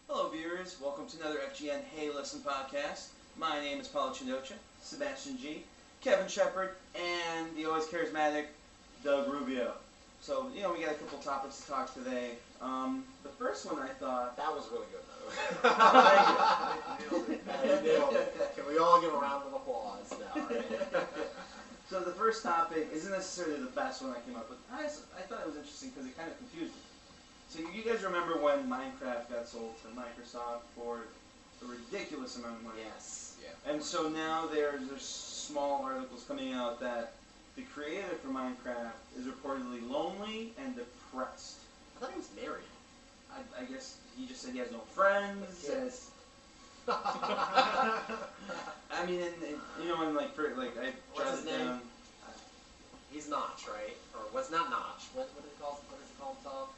Hello viewers, welcome to another FGN Hey Listen Podcast. My name is Paulo Chinocha, Sebastian G, Kevin Shepard, and the always charismatic Doug Rubio. So, we got a couple topics to talk today. The first one I thought... That was really good, though. Thank you. You nailed it. Can we all give a round of applause now? Right? So the first topic isn't necessarily the best one I came up with. I thought it was interesting because it kind of confused me. So you guys remember when Minecraft got sold to Microsoft for a ridiculous amount of money? Yes. Yeah. And so now there's small articles coming out that the creator for Minecraft is reportedly lonely and depressed. I thought he was married. I guess he just said he has no friends. Yes. I mean, and I What's his jotted name? down. He's Notch, right? Or what's not Notch? What is it called? What is it called, Tom?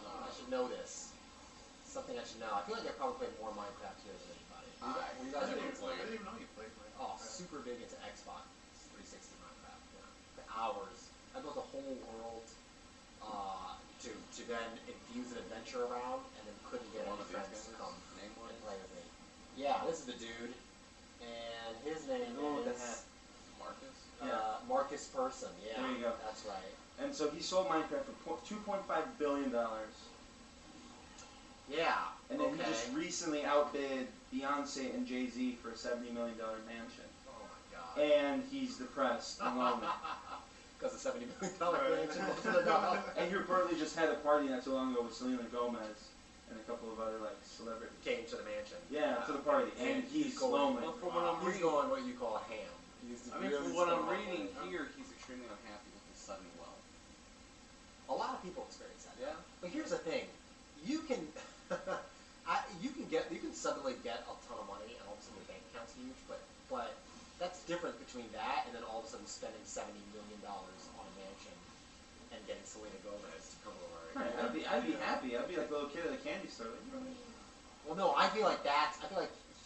I should know this. Something I should know. I feel like I probably played more Minecraft here than anybody. You guys I ever didn't play play it? it. even know you played Minecraft. Oh, super big into Xbox 360 Minecraft. Yeah. For hours. I built a whole world to then infuse an adventure around, and then couldn't get One any of these friends to guys' come name was? and play with me. Yeah, this is the dude, and his name The one with the is hat. Marcus? Yeah. Marcus Person. Yeah, There you go. That's right. And so he sold Minecraft for $2.5 billion. Yeah. And then okay. he just recently outbid Beyonce and Jay-Z for a $70 million mansion. Oh my god. And he's depressed and lonely. Because the $70 million mansion wasn't enough. And he reportedly just had a party not too long ago with Selena Gomez and a couple of other celebrities. Came to the mansion. Yeah, to the party. And he's going, lonely. Well, from what I'm He's reading, going what you call a ham. from what I'm reading here, he's extremely unhappy with his sudden wealth. A lot of people experience that. Yeah. But here's the thing, you can, you can suddenly get a ton of money, and all of a sudden your bank account's huge. But that's different between that and then all of a sudden spending $70 million on a mansion and getting Selena Gomez to come over. Right, I'd be happy. I'd be like a little kid at a candy store. Like, Well, no, I feel like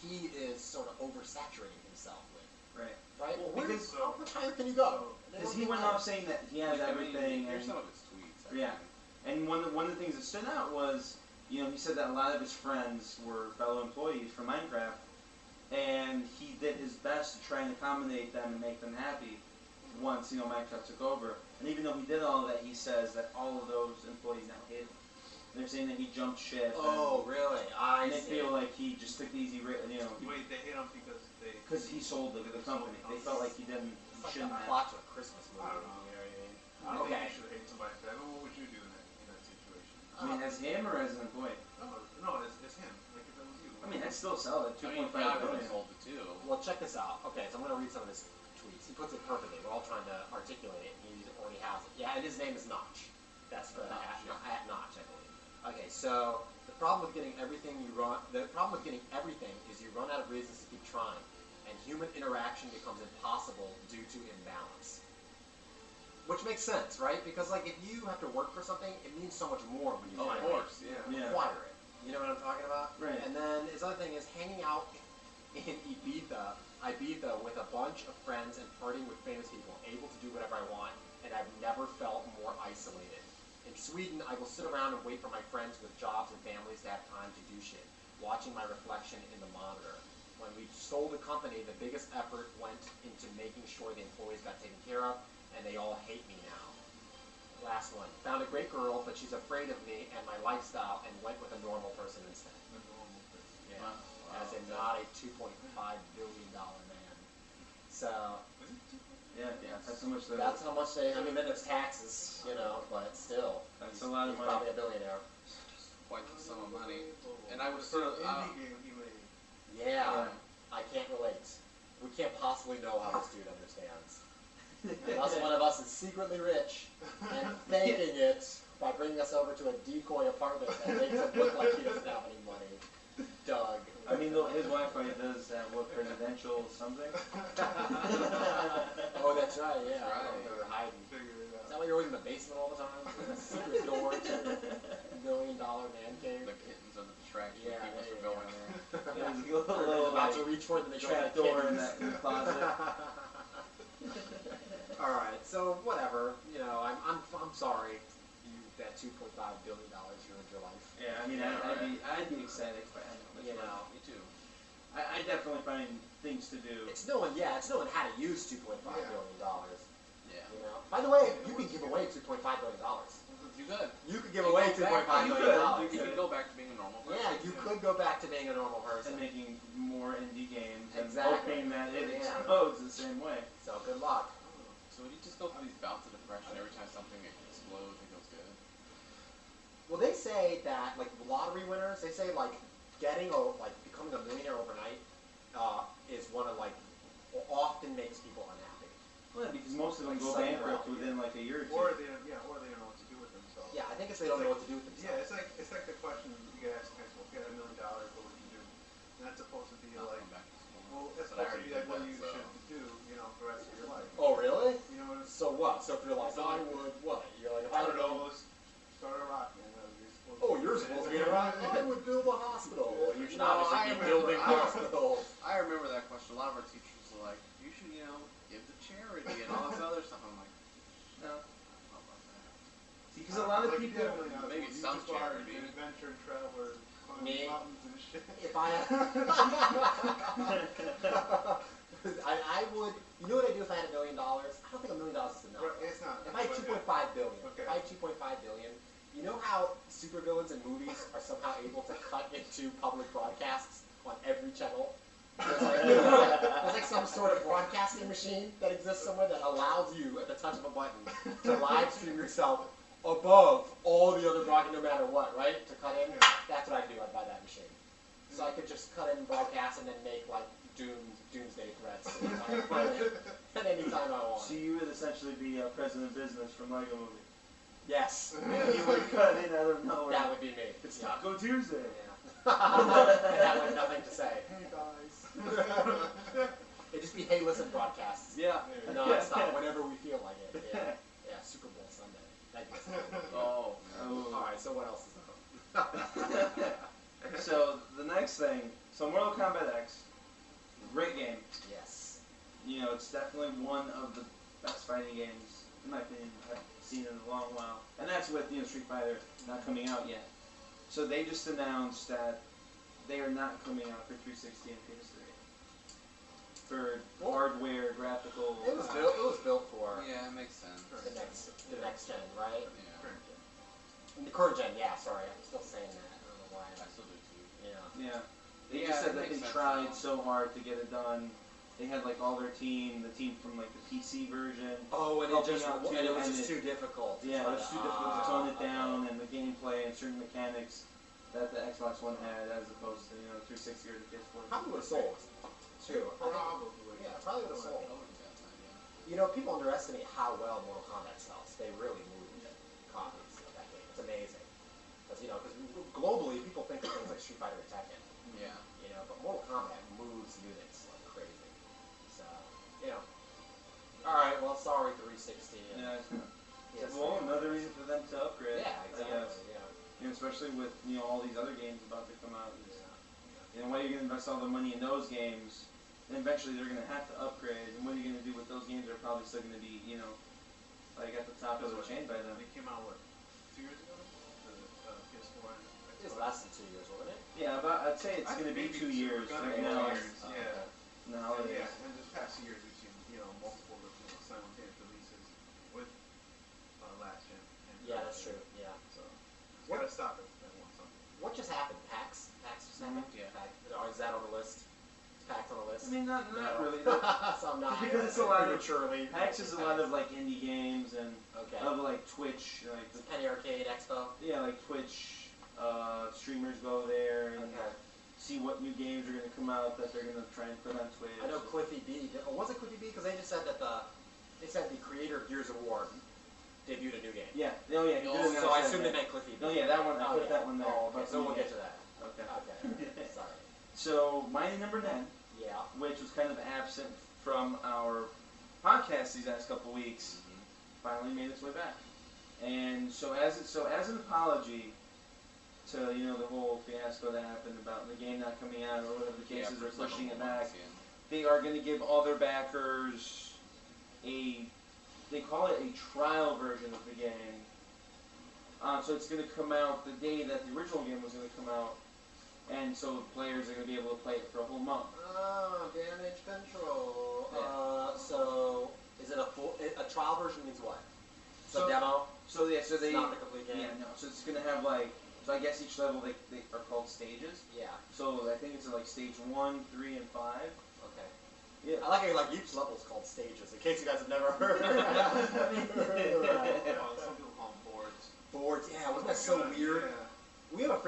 he is sort of oversaturating himself with. right. Right? Well, Because- how much higher can you go? Because he went off saying that he has everything. Here's And, some of his tweets. yeah. And one of the things that stood out was, he said that a lot of his friends were fellow employees from Minecraft, and he did his best to try and accommodate them and make them happy once, Minecraft took over. And even though he did all of that, he says that all of those employees now hate him. They're saying that he jumped ship. Oh, really? And they feel like he just took the easy, Wait, they hate him because he sold the company. They felt like he didn't, It's like shouldn't a have. plot to a Christmas movie. I don't know. You know what I mean? I don't Okay. think you should hate somebody for that. But what would you do in that situation? I mean, as him or as an employee? No, it's him. Like if that was you. I mean, I'd still sell it. I mean, 2.5 yeah, I would billion. have sold it too. Well, check this out. Okay, so I'm going to read some of his tweets. He puts it perfectly. We're all trying to articulate it, and he already has it. Yeah, and his name is Notch. That's the Notch, at Notch, I believe. Okay, so the problem with getting everything is you run out of reasons to keep trying, and human interaction becomes impossible due to imbalance. Which makes sense, right? Because if you have to work for something, it means so much more when you Oh, of finally course, yeah. Yeah. acquire it. You know what I'm talking about? Right. And then his other thing is hanging out in Ibiza with a bunch of friends and partying with famous people, able to do whatever I want, and I've never felt more isolated. In Sweden, I will sit around and wait for my friends with jobs and families to have time to do shit, watching my reflection in the monitor. When we sold the company, the biggest effort went into making sure the employees got taken care of, and they all hate me now. Last one. Found a great girl, but she's afraid of me and my lifestyle, and went with a normal person instead. Yeah. Wow. As in not a $2.5 billion man. So Yeah, that's how much they. that's how much they. I mean, then there's taxes, but still. That's a lot of he's money. probably a billionaire. Quite the sum of money. And I would For sort of. an indie game he made. Yeah, I can't relate. We can't possibly know how this dude understands. Unless one of us is secretly rich and faking it by bringing us over to a decoy apartment that makes it look like he doesn't have any money. Doug. I mean, his Wi-Fi does that. What presidential something? Oh, that's right. Yeah. That's right. They were hiding. Figure it Is out. that why you're always in the basement all the time? With a secret door to $1 million man cave. The reach for it and they go trap back door in the closet. All right, so whatever. I'm sorry. That $2.5 billion ruined your life. Yeah, I mean, I'd be ecstatic if I had that much money. Me too. I definitely find things to do. It's knowing how to use $2.5 billion. Yeah. By the way, you can give away $2.5 billion. You could. You could give away $2.5 billion. You could go back to being a normal person. Yeah, you could go back to being a normal person. And making more indie games Exactly. and hoping that it explodes the same way. So good luck. So would you just go through these bouts of depression every time something explodes and goes good? Well, they say that lottery winners, they say becoming a millionaire overnight is one of often makes people unhappy. Well, yeah, because most of them go bankrupt within a year or two. Or they don't know what to do with themselves. Yeah, I think they don't know what to do with themselves. Yeah, it's like the question you get asked in high school. If you had $1 million, what would you do? And that's supposed to be I'll like, come back to school. well, it's But I supposed to already be like did what that, you so. should do, for the rest of your life. Oh, really? You know what I'm So what? So if you're like, So I would what? You're like, if I I don't don't know, know. start a rock, man. You're supposed to be around. I would build a hospital. You should No, obviously be building hospitals. I remember that question. A lot of our teachers were like, you should, give to charity and all this other stuff. I'm like, no, I don't know about that. See, because a lot of people... maybe some charity. An adventure and traveler, climb Me? mountains and shit. If I would, you know what I'd do if I had $1 million? I don't think $1 million is enough. Right, it's not. If I had 2.5 billion, Okay. if I had 2.5 billion, you know how supervillains in movies are somehow able to cut into public broadcasts on every channel? There's some sort of broadcasting machine that exists somewhere that allows you, at the touch of a button, to live stream yourself above all the other broadcasts, no matter what, right? To cut in. That's what I'd do. I'd buy that machine. So I could just cut in broadcasts and then make doomsday threats at any time I want. So you would essentially be President Business from Lego Movie. Yes. You would cut in out of nowhere. That would be me. It's Taco Tuesday. Yeah. And have nothing to say. Hey guys. It'd just be Hey Listen podcasts. Yeah. No, it's not. Whenever we feel like it. Yeah. Yeah. Super Bowl Sunday. That'd be something. Oh. All right. So what else is up? So the next thing, Mortal Kombat X, great game. Yes. It's definitely one of the best fighting games, in my opinion, I've seen in a long while. And that's with Street Fighter not coming out yet. So they just announced that they are not coming out for 360 and PS3 for hardware, graphical. It was built for Yeah, it makes sense. the next gen, right? Yeah. The current gen. Yeah. Sorry, I'm still saying that. I don't know why. I still do too. Yeah. Yeah. They Yeah, just said it that they makes sense tried now. so hard to get it done. They had all their team, the team from the PC version. Oh, and it helping just out too, and it was and just too difficult. Yeah, it was too difficult to tone it okay. down, and the gameplay and certain mechanics that the Xbox One had, as opposed to 360 or the PS4. Probably would have sold too. Probably. Yeah, probably would have sold. That wouldn't be a bad idea. People underestimate how well Mortal Kombat sells. They really move copies of that game. It's amazing. Because globally, people think of things like Street Fighter and Tekken. Yeah. But Mortal Kombat moves units like crazy. So, All right. Well, sorry, 360. Yeah. PS3. Well, another reason for them to upgrade. Yeah, I exactly. guess. Yeah. Especially with all these other games about to come out. Why are you going to invest all the money in those games? And eventually they're going to have to upgrade. And what are you going to do with those games that are probably still going to be, at the top of the chain by then? They came out 2 years ago? The PS4 and It was less than 2 years, wasn't it? Yeah, I'd say it's going to be 2 years right now. Yeah. In the holidays. Yeah, and this past 2 years we've seen multiple simultaneous releases with last gen. Yeah, that's true. Yeah. So you gotta stop it at one time. What just happened? PAX? PAX just happened? Yeah. Or is that on the list? Is PAX on the list? I mean, not No. really. So I'm not. Because it's a lot of prematurely. PAX is a lot of indie games and Okay. of Twitch, The Penny Arcade Expo. yeah, Twitch streamers go there and Okay. see what new games are going to come out that they're going to try and put on Twitch. I know Cliffy B. Or was it Cliffy B? Because they just said that the creator of Gears of War debuted a new game. Yeah. Oh yeah. He did announce So I that, assume yeah. they meant Cliffy B. Oh yeah, that one. I put yeah. that one there. Oh, okay. But So we'll yeah. get to that. Okay. Okay. Sorry. So mine is number 10, Yeah. which was kind of absent from our podcast these last couple weeks. Finally made its way back. And so as an apology to the whole fiasco that happened about the game not coming out or whatever the case is, they're pushing it back. They are going to give all their backers they call it a trial version of the game. So it's going to come out the day that the original game was going to come out, and so players are going to be able to play it for a whole month. Damage control. Yeah. So is it a trial version means what? So demo? So they it's not the complete game? Yeah, no. So it's going to have so I guess each level they are called stages. Yeah. So I think it's like stage 1, 3, and 5. Okay. Yeah. I like it, like each level is called stages, in case you guys have never heard. Some people call them boards. Boards, yeah, wasn't that so weird? Yeah. We have a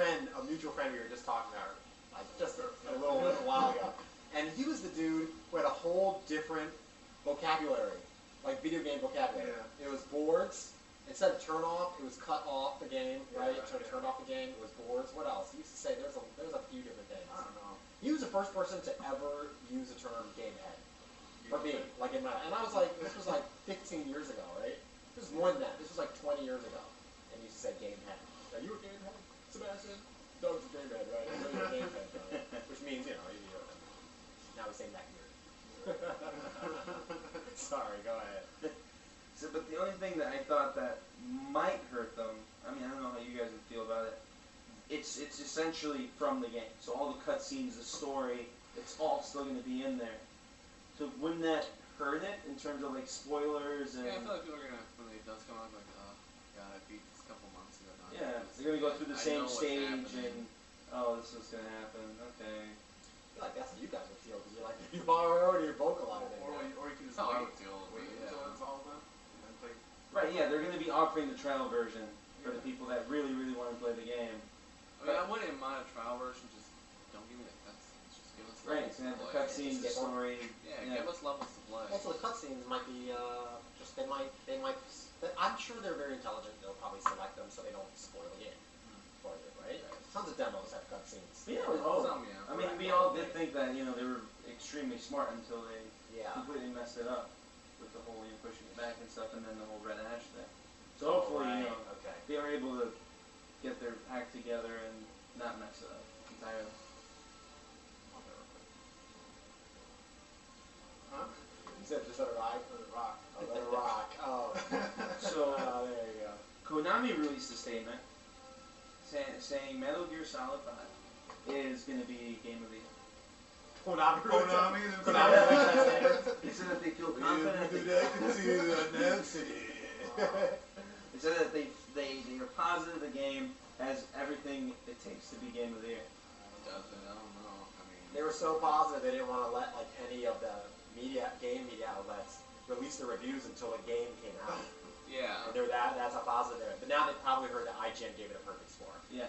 mutual friend we were just talking about, like just a little while ago. And he was the dude who had a whole different vocabulary, like video game vocabulary. Yeah. It was boards. Instead of turn off, it was cut off the game, right? Yeah, So to turn off the game, it was boards. What else? He used to say there's a few different things. I don't know. He was the first person to ever use the term game head. For me, like and I was like, this was like 15 years ago, right? This was more than that. This was like 20 years ago. And he used to say game head. Are you a game head, Sebastian? No, it's a game head, right? I know you're a game head, right? Which means, you're now he's saying that weird. Sorry, go ahead. So, but the only thing that I thought that might hurt them, I mean, I don't know how you guys would feel about it. It's essentially from the game. So all the cutscenes, the story, it's all still going to be in there. So wouldn't that hurt it in terms of like spoilers and? Yeah, I feel like people are gonna when it does come out like, oh, God, I beat this a couple months ago. Yeah, they're gonna go through the same stage happening. and this was gonna happen. Okay. I feel like that's how you guys would feel because you're like you've already vocalized it. Or you can just That's how I wait would feel. until it's all done and then play. Right. Yeah, they're gonna be offering the trial version for the people that really, really want to play the game. I mean, I wouldn't mind a trial version. Just don't give me the cutscenes. Just give us Right. levels It's gonna have to the play. cutscenes, the story. Yeah, give us levels to play. Also, the cutscenes might be just they might. I'm sure they're very intelligent. They'll probably select them so they don't spoil the game for you, right? Tons of demos have cutscenes. Yeah. Some, yeah. I mean, we all did think that they were extremely smart until they completely messed it up with the whole pushing it back and stuff, and then the whole red ash thing. So hopefully, they are able to get their act together and not mess it up entirely. Huh? You said just let it rock? Let it rock. Oh, let it rock. Oh. So, there you go. Konami released a statement saying Metal Gear Solid 5 is going to be Game of the Year. Konami. They said that they feel confident. They said that they are positive the game has everything it takes to be Game of the Year. Doesn't, I don't know. I mean, They were so positive they didn't want to let like any of the game media outlets release the reviews until the game came out. yeah. And that's how positive they were. But now they've probably heard that IGN gave it a perfect score. Yeah.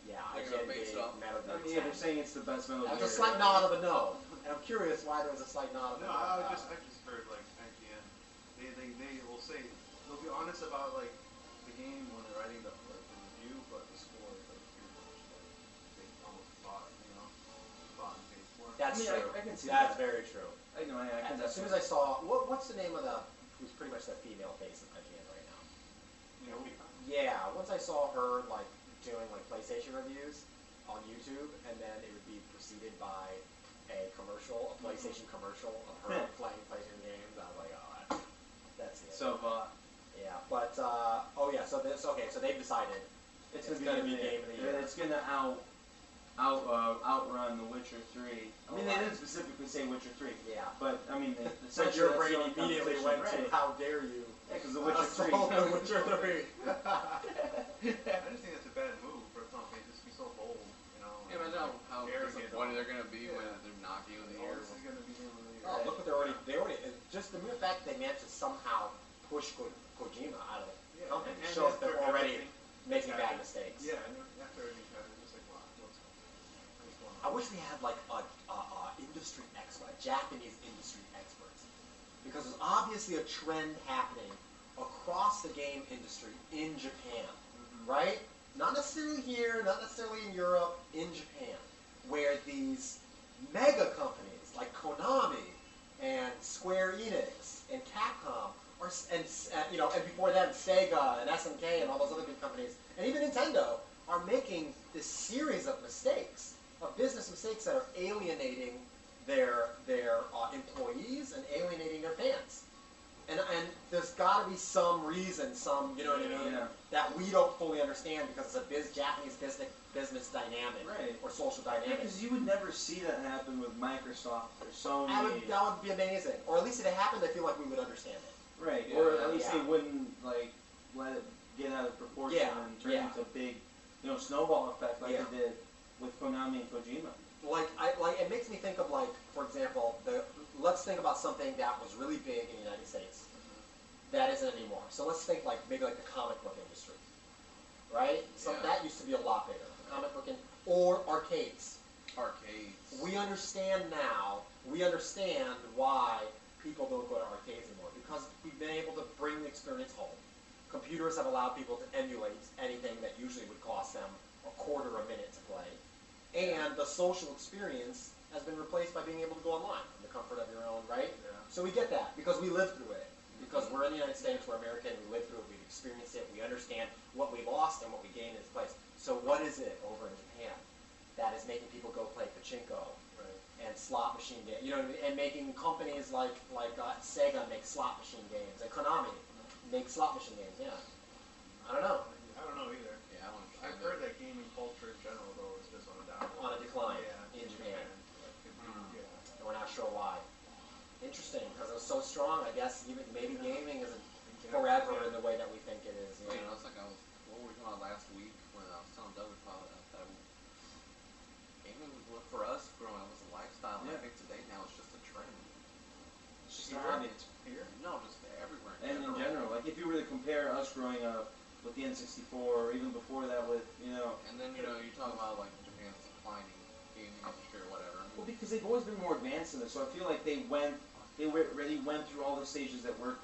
Yeah, They're IGN gonna base gave it off. Metal Gear 10. Yeah, they're saying it's the best Metal Gear. That's a slight nod of a no. And I'm curious why there was a slight nod of a No, no. I just heard like IGN. They will say they'll be honest about like the game when they're writing the review, but the score is like pretty much like they almost bought and paid for. That's true. I can see That's that. very true. I know. I can. As soon as I saw what's the name of who's pretty much the female face of IGN right now? Yeah, once I saw her like doing like PlayStation reviews on YouTube, and then it would be preceded by a commercial, a PlayStation commercial of her playing PlayStation games. I was like, oh, that's it. So, yeah, but so they've decided it's gonna be Game of the Year. It's gonna outrun The Witcher 3. I mean, they didn't specifically say Witcher 3. Yeah. But I mean, But your brain immediately went to how dare you? Yeah, because The Witcher 3. The Witcher 3. I just think that's a bad move for a company just to be so bold, Yeah, imagine how disappointed they're gonna be when they're not Game of the Year. This is gonna be Game of the Year. Oh, look what they already just the mere fact that they managed to somehow push Kojima out of the company shows they're already making bad mistakes. Yeah, and after everything happened, just like, wow, what's going on? I wish we had like a industry expert, a Japanese industry expert, because there's obviously a trend happening across the game industry in Japan, right? Not necessarily here, not necessarily in Europe, in Japan, where these mega companies like Konami and Square Enix and Capcom and before them Sega and SNK and all those other big companies, and even Nintendo are making this series of mistakes, of business mistakes that are alienating their employees and alienating their fans. And there's got to be some reason, you know what I mean, that we don't fully understand because it's a Japanese business dynamic or social dynamic. Because you would never see that happen with Microsoft or Sony. That would be amazing. Or at least if it happened, I feel like we would understand it. Right. Or at least they wouldn't let it get out of proportion and turn into a big, snowball effect like it did with Konami and Kojima. It makes me think of for example, let's think about something that was really big in the United States that isn't anymore. So let's think maybe the comic book industry, right? So that used to be a lot bigger. The comic book or arcades. We understand now. We understand why people don't go to arcades anymore because we've been able to bring the experience home. Computers have allowed people to emulate anything that usually would cost them a quarter a minute to play. And the social experience has been replaced by being able to go online in the comfort of your own, right? Yeah. So we get that because we lived through it. Because we're in the United States, we're American, we lived through it, we've experienced it, we understand what we lost and what we gained in its place. So what is it over in Japan that is making people go play pachinko and slot machine games? You know what I mean? And making companies like Sega make slot machine games and Konami make slot machine games. Yeah. I don't know. I don't know either. Yeah, I've heard that gaming culture in general though is just on a downward. On a decline in Japan. And we're not sure why. Interesting, because it was so strong. I guess maybe gaming isn't forever in the way that we think it is. You know, it's like what were we talking about last week when I was telling Doug about that gaming for us growing up was a lifestyle. And I think today now it's just a trend. It's just a hobby. Here? No, just everywhere. And in general, if you were to compare us growing up with the N64 or even before that with, And then, you talk about Japan's declining gaming industry or whatever. Well, because they've always been more advanced in this, so I feel like they already went through all the stages that we're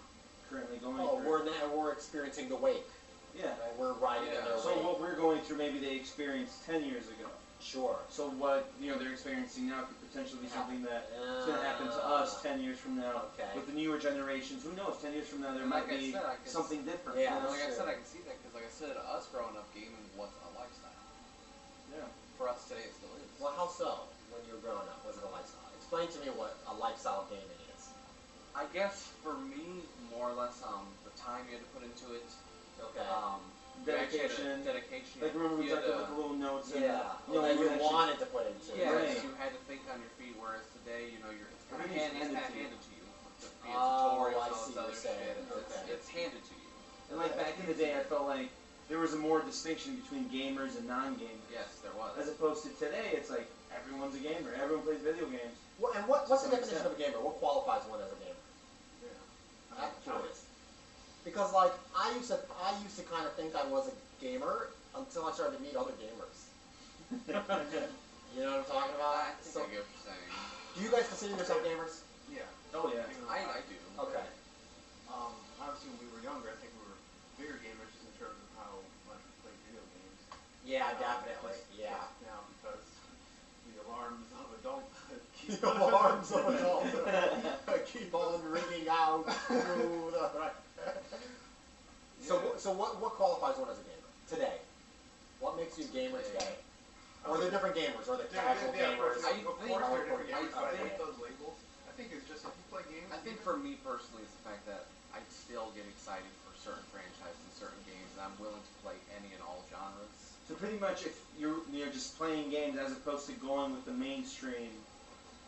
currently going through. We're experiencing the wake. Yeah. Right? We're riding in their wake. So what we're going through, maybe they experienced 10 years ago. Sure. So what they're experiencing now could potentially be something that's going to happen to us 10 years from now. Okay. With the newer generations, who knows? 10 years from now, there might be something different. Yeah, like I said, I can see that because, like I said, us growing up, gaming was a lifestyle. Yeah. For us today, it still is. Well, how so? When you were growing up, was it a lifestyle? Explain to me what a lifestyle gaming is. I guess for me, more or less, the time you had to put into it. Okay. Dedication. Dedication. Remember we talked about the little notes. Yeah. And, that you wanted to put into it. Yeah. Right. You had to think on your feet, whereas today, it's kind of Everything's handed to you. With the Oh, tutorials I and all see this what other you're saying. shit. Okay. It's handed to you. And back in the day, I felt like there was a more distinction between gamers and non-gamers. Yes, there was. As opposed to today, it's like everyone's a gamer. Everyone plays video games. Well, and what's the definition of a gamer? What qualifies one as a gamer? Yeah. I'm curious. Because I used to kind of think I was a gamer until I started to meet other gamers. You know what I'm talking about? I think I get what you're saying. Do you guys consider yourself gamers? Yeah. Oh yeah. I do. Okay. Obviously, when we were younger, I think we were bigger gamers just in terms of how much we played video games. Yeah, definitely. Yeah. Now, because the alarms of adult The alarms of adult keep on ringing out through the. So what qualifies one as a gamer today? What makes you a gamer today? Or are there different gamers? Or are there casual gamers? Of course, there are different gamers, but I think- hate those labels. I think it's just if you play games. I think for me personally, it's the fact that I still get excited for certain franchises and certain games, and I'm willing to play any and all genres. So pretty much, if you're just playing games as opposed to going with the mainstream,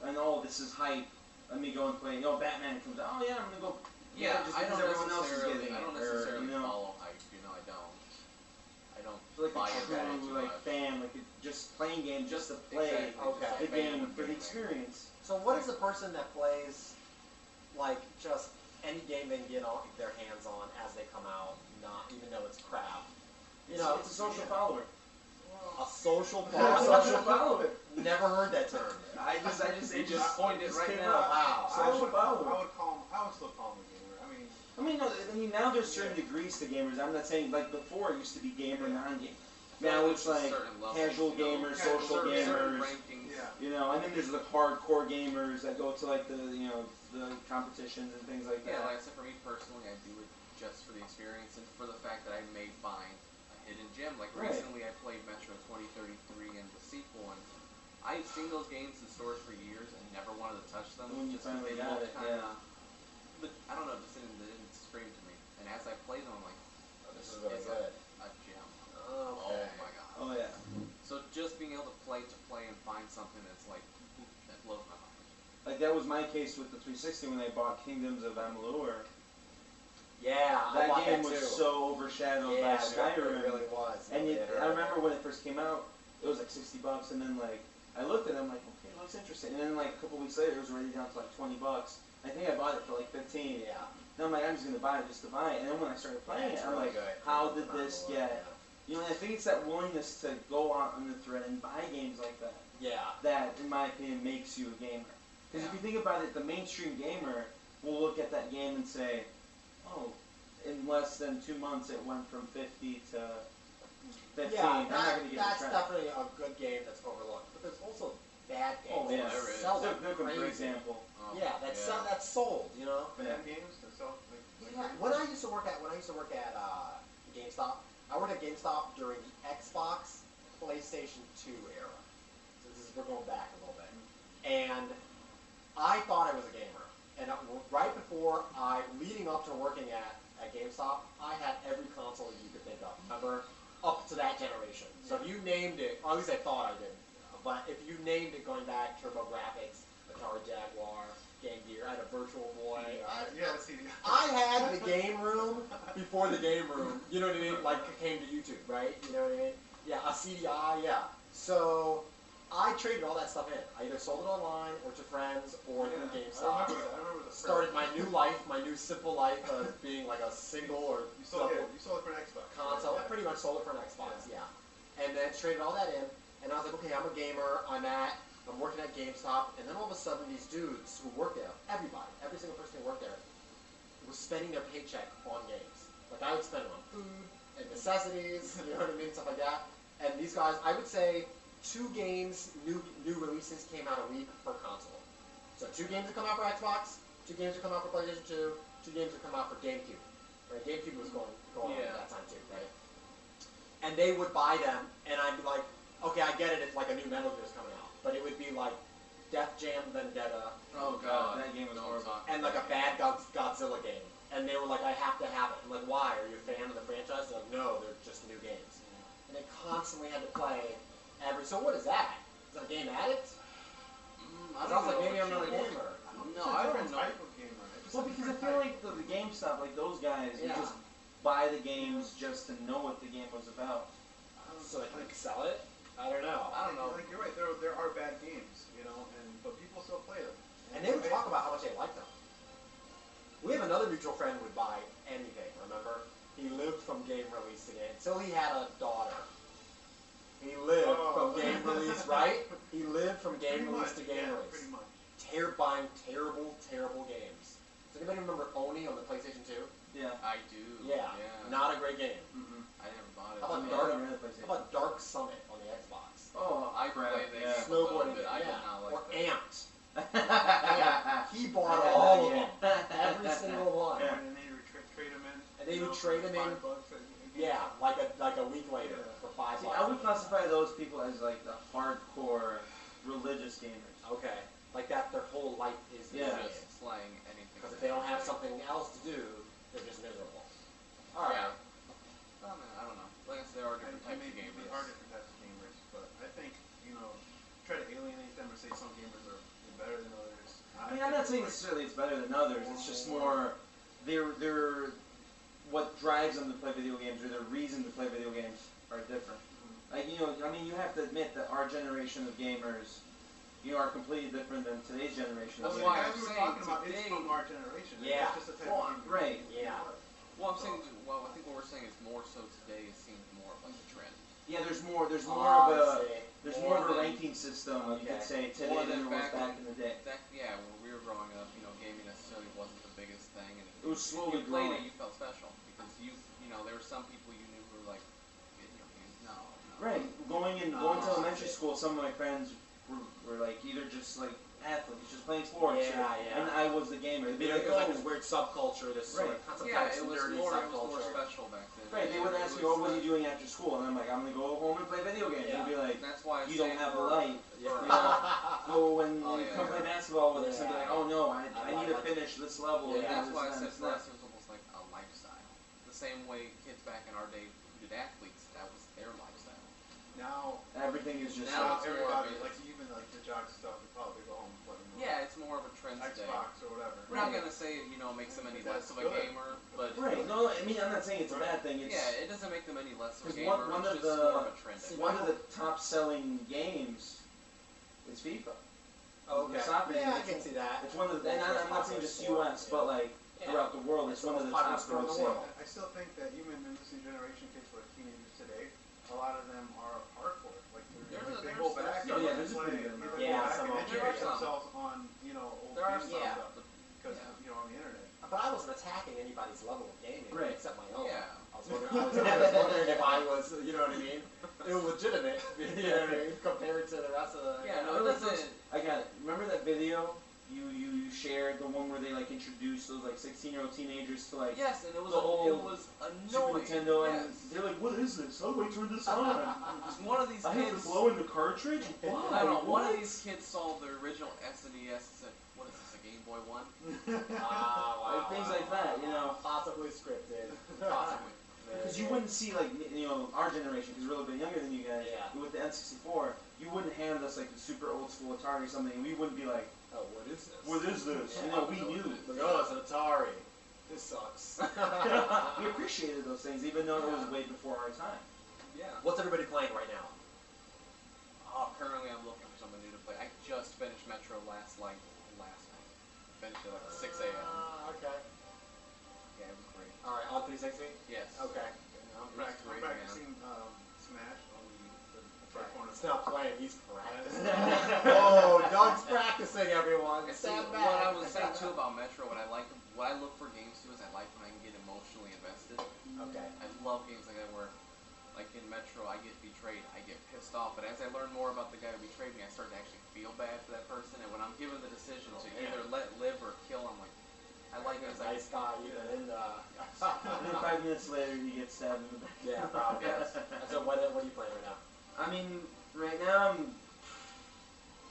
and this is hype. Let me go and play. Batman comes out. Oh yeah, I'm gonna go. Yeah, just I because don't everyone else is getting necessarily, I don't it, necessarily or, follow hype. I don't So like buy a into that too true much. fan, just playing games just to play Exactly, the just a fan game of for the gaming. experience. So what is the person that plays just any game they can get their hands on as they come out, not even though it's crap? It's a social follower. A social A social follower. follower. Never heard that term. It just coined it right came now. out. Wow. Social follower. I would still call him a gamer. Now there's certain degrees to gamers. I'm not saying before it used to be gamer, non-gamer. Yeah, Now there's it's just certain levels, casual gamers, social certain gamers. rankings. Yeah. And then there's the hardcore gamers that go to the competitions and things like that. Yeah, like I said, for me personally, I do it just for the experience and for the fact that I may find a hidden gem. Like Right. recently, I played I've seen those games in stores for years and never wanted to touch them. When you just 'cause finally they got looked it, kinda, but I don't know, they didn't scream to me. And as I played them, I'm like, Oh, this is really good. a gem. Oh, okay. Oh my god. Oh yeah. So just being able to play and find something that's like, that blows my mind. Like that was my case with the 360 when I bought Kingdoms of Amalur. Yeah, I That bought game that was too. so overshadowed by Skyrim. It really was. And I remember when it first came out, it was like $60, and then like I looked at it, I'm like, okay, it looks interesting. And then like a couple weeks later, it was already down to like $20. I think I bought it for like 15. Yeah. Then I'm like, I'm just gonna buy it just to buy it. And then when I started playing it, I'm like, how did this get? You know, and I think it's that willingness to go out on the thread and buy games like that. Yeah. That, in my opinion, makes you a gamer. Because if you think about it, the mainstream gamer will look at that game and say, oh, in less than 2 months it went from 50 to 15. Yeah, I'm not going to get that's the trend. definitely a good game that's overlooked. But there's also bad games. Oh, yeah, that there is. sell like They're a great crazy. example. Oh, Yeah, that's sold, you know? Bad games that sell like Yeah. When I used to work at GameStop, I worked at GameStop during the Xbox, PlayStation 2 era. So we're going back a little bit. And I thought I was a gamer. And right before leading up to working at GameStop, I had every console you could think of. Remember? Up to that generation. So if you named it, or at least I thought I did, but if you named it going back, TurboGrafx, Atari Jaguar, Game Gear, I had a Virtual Boy. Yeah, CD. I had the game room before the game room. You know what I mean? Like it came to YouTube, right? You know what I mean? Yeah, a CDI, yeah. So I traded all that stuff in. I either sold it online or to friends or through GameStop. I remember the Started my new life, my new simple life of being like a single or You sold double it for an Xbox. console. I pretty much sold it for an Xbox, yeah. And then traded all that in, and I was like, okay, I'm a gamer. I'm working at GameStop, and then all of a sudden, these dudes who work there, every single person who worked there, was spending their paycheck on games. Like I would spend it on food and necessities, you know what I mean, stuff like that. And these guys, I would say, 2 games, new releases came out a week per console. So 2 games would come out for Xbox, 2 games would come out for PlayStation 2, 2 games would come out for GameCube. Right? GameCube was going on at that time too, right? And they would buy them, and I'd be like, okay, I get it, it's like a new Metal Gear's coming out. But it would be like Def Jam Vendetta. Oh god, that game was horrible. And like a bad Godzilla game. And they were like, I have to have it. I'm like, why? Are you a fan of the franchise? They're like, no, they're just new games. And they constantly had to play so what is that? Is that a game addict? I Sounds don't like know maybe what I'm not a you want. gamer. No, I don't know. Type of gamer. Well, because I feel like the GameStop, like those guys, you Yeah. just buy the games just to know what the game was about. So they can sell it? I don't know. I don't know. Like you're right. There are bad games, you know, but people still play them. And they would talk about how much they liked them. We have another mutual friend who would buy anything, remember? He lived from game release to game. Until he had a daughter. He lived from game release, right? He lived from game release to game release. Pretty much. Buying terrible, terrible games. Does anybody remember Oni on the PlayStation 2? Yeah. I do. Yeah. Not a great game. Mm-hmm. I never bought it. How about How about Dark Summit on the Xbox? Oh, I played that game a little Snowboarding bit. game, I did yeah. not like Or that. Amped. He bought all of them. Every single one. Yeah. And then you would trade them in. And they would trade them in. $5. Yeah, like a week later for $5. See, I would classify those people as like the hardcore religious gamers. Okay, like that. Their whole life is Yeah. games. Just playing anything. Because if they don't have something else to do, they're just miserable. All right. Yeah. Well, man, I don't know. Like I said, there are different types of gamers. There are different types of gamers, but I think, try to alienate them or say some gamers are better than others. I mean, I'm not saying necessarily it's better than others. It's just more they're what drives them to play video games or their reason to play video games are different. Like I mean, you have to admit that our generation of gamers, are completely different than today's generation. That's of why gamers. I'm we were saying talking about is today- from our generation. Yeah. That's just the type of game. Right. Yeah. Well, I'm saying, I think what we're saying is more so today. It seems more of like a trend. Yeah, there's more of I a see. there's More more of a than- ranking system you could say today More than than there was back back in the day. Yeah, when we were growing up, gaming necessarily wasn't the biggest thing, and It was slowly if you played growing. it, you felt special because there were some people you knew who were like, video games, no. Right. Going to elementary school, some of my friends were like either just like athletes, just playing sports. Yeah. And I was the gamer. They'd be It like, was like this weird subculture, this sort of Right. concept Yeah, of it was nerdy more subculture. special back then. Right, they would ask me, what are you doing after school? And I'm like, I'm going to go home and and play video games. Yeah. You'll be like, That's why I you say don't have a for- light. Yeah. You know? So when Oh, you yeah, come yeah. play basketball with us and be Yeah. like, oh no, I I need to like- finish this level. Yeah. you know, That's this why I and said that, for and us it was almost like a lifestyle. The same way kids back in our day who did athletes, that was their lifestyle. Now, that. Everything is just Now like, it's more everybody, of a- like even like the jock stuff, would probably go home and play more. Yeah, it's more of a trend today. Xbox or whatever. We're not gonna say it makes them any less of a That's good. gamer, but right. No, I mean I'm not saying it's a bad thing. It's yeah, it doesn't make them any less of a 'cause gamer. one It's of just the- more of a trend. I one think. of the top selling games is FIFA. Okay. The soccer Yeah, I game. can see that. It's one of the, and I'm not saying just Popular US, sport, but like yeah. throughout the world, it's one of the Popular top sport in the grossing. world. I still think that even in this new generation kids who are teenagers today, a lot of them are hardcore. Like they go back Oh, yeah, and there's a play, pretty good amount. they Yeah, go back some and of them. educate There are some. themselves on old There are games some. and stuff because Yeah. on the internet. But I wasn't attacking anybody's level of gaming Right. except my own. Yeah. I was wondering if I was, you know what I mean, illegitimate, you know what I mean, compared to the rest of the. Yeah, no, It it was doesn't. I got it. Remember that video you shared, the one where they like introduced those like 16-year-old teenagers to like Yes, and it was the old Super annoying. Nintendo, and Yes. they're like, "What is this? How do I turn this on? One of these I have kids. to blow in the cartridge? Why? I don't know. One What?" of these kids saw the original SNES and said, "What is this? A Game Boy One?" Wow, Like, things like that, you know. Possibly scripted. Possibly. Because you wouldn't see like our generation, because we're a little bit younger than you guys. Yeah. With the N64, you wouldn't hand us like the super old school Atari or something, and we wouldn't be like, Oh, what is this? "What is this?" Yeah. You know, we knew. Look at us, an Atari. This sucks. We appreciated those things, even though it was way before our time. Yeah. What's everybody playing right now? Currently, I'm looking for someone new to play. I just finished Metro last night. Finished at like 6 a.m. Okay. Yeah, it was great. All right, on 360? Yes. Okay. I'm It was I'm great, man. practicing Smash on the first corner. He's not playing, he's practicing. Oh, Doug's practicing, everyone. And see, Stand what back. I was saying too about Metro, what I look for games too is I like when I can get emotionally invested. Okay. I love games like that where, like in Metro, I get betrayed, I get pissed off, but as I learn more about the guy who betrayed me, I start to actually feel bad for that person, and when I'm given the decision to either let live or kill, I'm like, I like He's it. a nice guy, even in the... And then 5 minutes later, he gets stabbed in the back. Yeah, probably. Yes. So what are you playing right now? I mean, right now I'm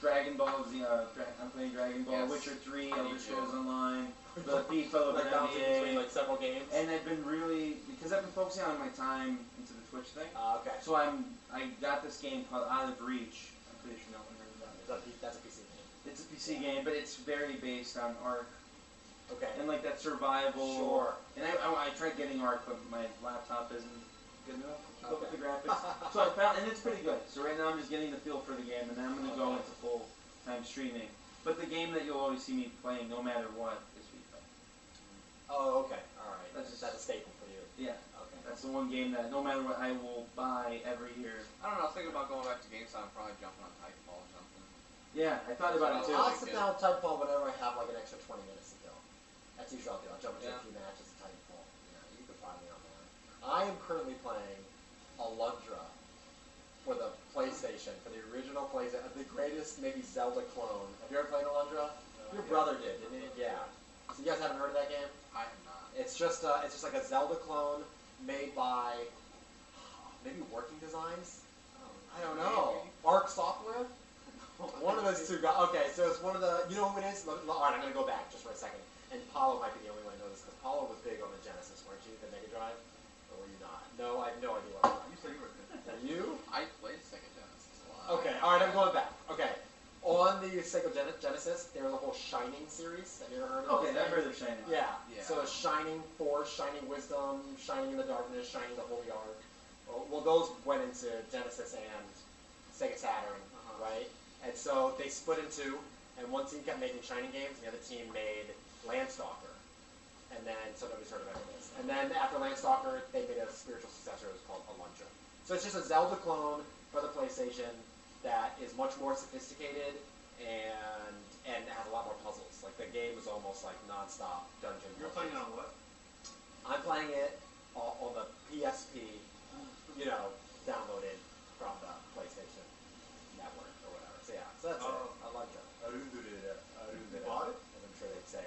Dragon Ball Z. I'm playing Dragon Ball, Yes. Witcher 3, Me Elder too. Scrolls Online, the FIFA with Like bouncing between NBA, like several games? and I've been really because I've been focusing on my time into the Twitch thing. Okay. So I got this game called Out of Reach. I'm pretty sure no one knows about it. That's a PC game. It's a PC game, but it's very based on Ark Okay. and like that survival. Sure. And I tried getting Ark, but my laptop isn't good enough to keep up with Okay. the graphics. So I found, and it's pretty good. So right now I'm just getting the feel for the game, and then I'm going to go Okay. into full-time streaming. But the game that you'll always see me playing, no matter what, is FIFA. Oh, okay. All right. That's That's a staple for you. Yeah, Okay. that's the one game that no matter what I will buy every year. I don't know, I was thinking about going back to GameStop and probably jumping on Titanfall or something. Yeah, I thought about it too. I'll sit down with Titanfall whenever I have like an extra 20 minutes to kill. That's usually I'll do. I'll jump into a Yeah. few matches of Titanfall. Yeah, you can find me on that. I am currently playing Alundra for the PlayStation, for the original PlayStation, the greatest maybe Zelda clone. Have you ever played Alundra? Your brother did, didn't he? Yeah. So you guys haven't heard of that game? I have not. It's just like a Zelda clone made by maybe Working Designs. I don't know. Arc Software. One of those two guys. Okay, so it's one of the. You know who it is? All right, I'm gonna go back just for a second. And Paulo might be the only one who knows this because Paulo was big on the Genesis, weren't you? The Mega Drive, or were you not? No, I have no idea what I'm You said you were good. talking. Are you? I played Sega Genesis a lot. Okay, all right, I'm going back. Okay, on the Sega Genesis, there was a whole Shining series. Have you ever heard of Okay, those I've things? heard of Shining. Yeah. Yeah. So Shining Force, Shining Wisdom, Shining in the Darkness, Shining the Holy Ark. Well, those went into Genesis and Sega Saturn, right? And so they split in two, and one team kept making Shining games, and the other team made Landstalker. And then, so nobody's heard of any of this. And then after Landstalker, they made a spiritual successor. It was called Alundra. So it's just a Zelda clone for the PlayStation that is much more sophisticated and has a lot more puzzles. Like the game is almost like non-stop dungeon. You're puzzles. playing it on what? I'm playing it on the PSP, downloaded from the PlayStation Network or whatever. So yeah, so that's it. I like that. You bought it? And I'm sure they'd say,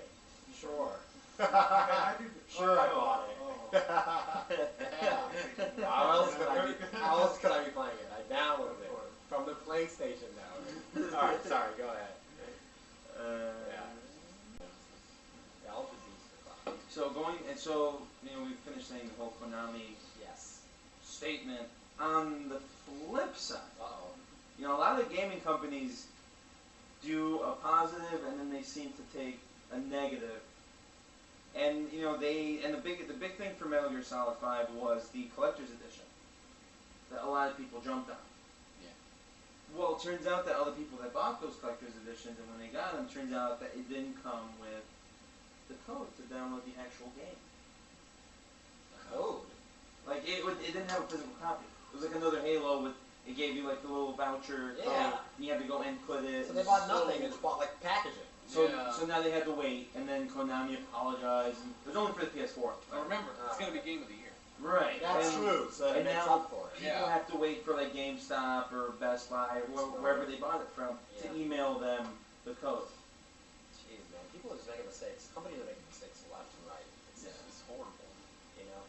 sure. I do. Sure, I bought it. Oh. How else could I be playing it? I PlayStation now. All right, sorry. Go ahead. Yeah. So we finished saying the whole Konami Yes. statement. On the flip side, Uh-oh. a lot of gaming companies do a positive and then they seem to take a negative. And the big thing for Metal Gear Solid 5 was the collector's edition that a lot of people jumped on. Yeah. Well, it turns out that other people that bought those collector's editions and when they got them, turns out that it didn't come with the code to download the actual game. Code? Like it didn't have a physical copy. It was like another Halo it gave you like the little voucher code, and you had to go input it. So they bought nothing and just bought like packaging. So now they had to wait, and then Konami apologized. And it was only for the PS4. But remember, it's going to be Game of the Year. Right. That's true. So it makes up for it. People have to wait for like GameStop or Best Buy or wherever they bought it from to email them the code. Jeez, man, people are just making mistakes. Companies are making mistakes left and right. It's horrible.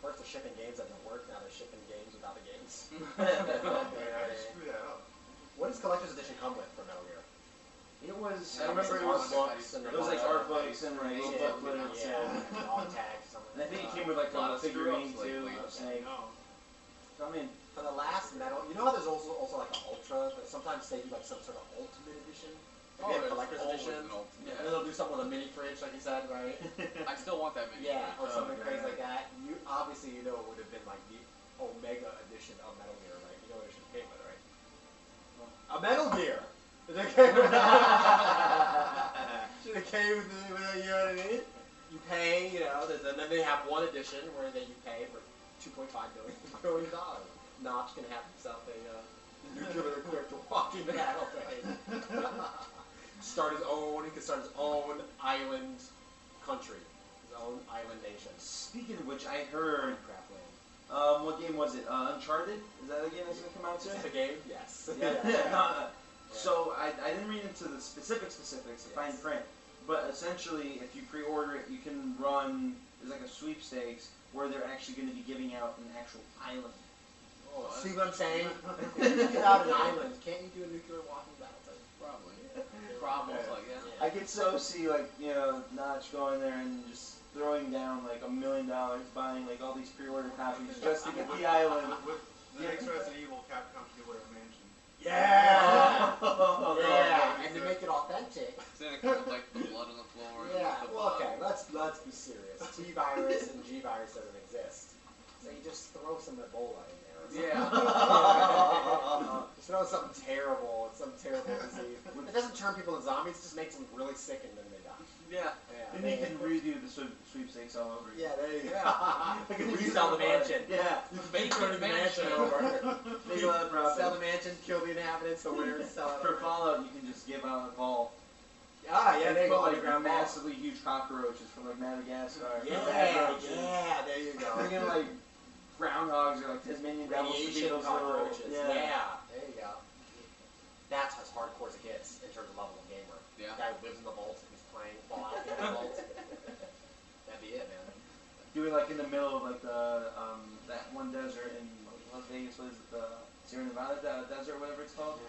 First they're shipping games that don't work. Now they're shipping games without the games. Screw that up. What does Collector's Edition come with for Metal Gear? It was. I remember it was books and it was like art books and like little booklets. and dog tags or something. And I think it came with like a little figurine too. So I mean, for the last Metal, how there's also like an Ultra. That sometimes they do like some sort of Ultimate Edition. Maybe a Collector's Edition. And then they'll do something with a mini fridge, like you said, right? I still want that mini fridge. Or something crazy like that. You obviously it would have been like the Omega Edition of Metal Gear, right? You know what it should have came with, right? A Metal Gear. Should have came with you know what I mean? You pay, and then they have one edition where you pay for $2.5 billion. Notch can have himself a nuclear-equipped walking battle tank. He could start his own island country, his own island nation. Speaking of which, I heard. Minecraft land. What game was it? Uncharted? Is that a game that's gonna come out soon? Is that a game? Yes. Yeah. So I didn't read into the specifics, the fine print, but essentially, if you pre-order it, you can run. There's like a sweepstakes where they're actually going to be giving out an actual island. Oh, see what I'm saying? If you get out an island, can't you do a nuclear walking battle tank? Probably. Problems like that. I could so see Notch going there and just throwing down like $1 million, buying like all these pre-order copies just to get the island. With the next Resident Evil, Capcom should wear a mansion. Yeah! And to make it authentic. Then it comes with like the blood on the floor. Yeah, well, okay, let's be serious. T-virus and G-virus doesn't exist. So you just throw some Ebola in there. Yeah. Just throw something terrible, some terrible disease. It doesn't turn people into zombies, it just makes them really sick and then they die. Yeah. And you can redo the sweepstakes all over again. Yeah, there you go. You can resell the mansion. Yeah. You can turn the mansion over. Make a lot of profit. Sell the mansion, kill the inhabitants, the winners sell it. For Fallout, you can just give out a ball. There you go. Like massively huge cockroaches from like Madagascar. Yeah, there you go. Bring in like groundhogs or like Tasmanian devils to be those cockroaches. little, There you go. That's as hardcore as it gets in terms of level of gamer. Yeah. The guy who lives in the vault and he's playing Fallout in the vault. That'd be it, man. Do it like in the middle of like the that one desert in Las Vegas. What is it? The Sierra Nevada desert, whatever it's called.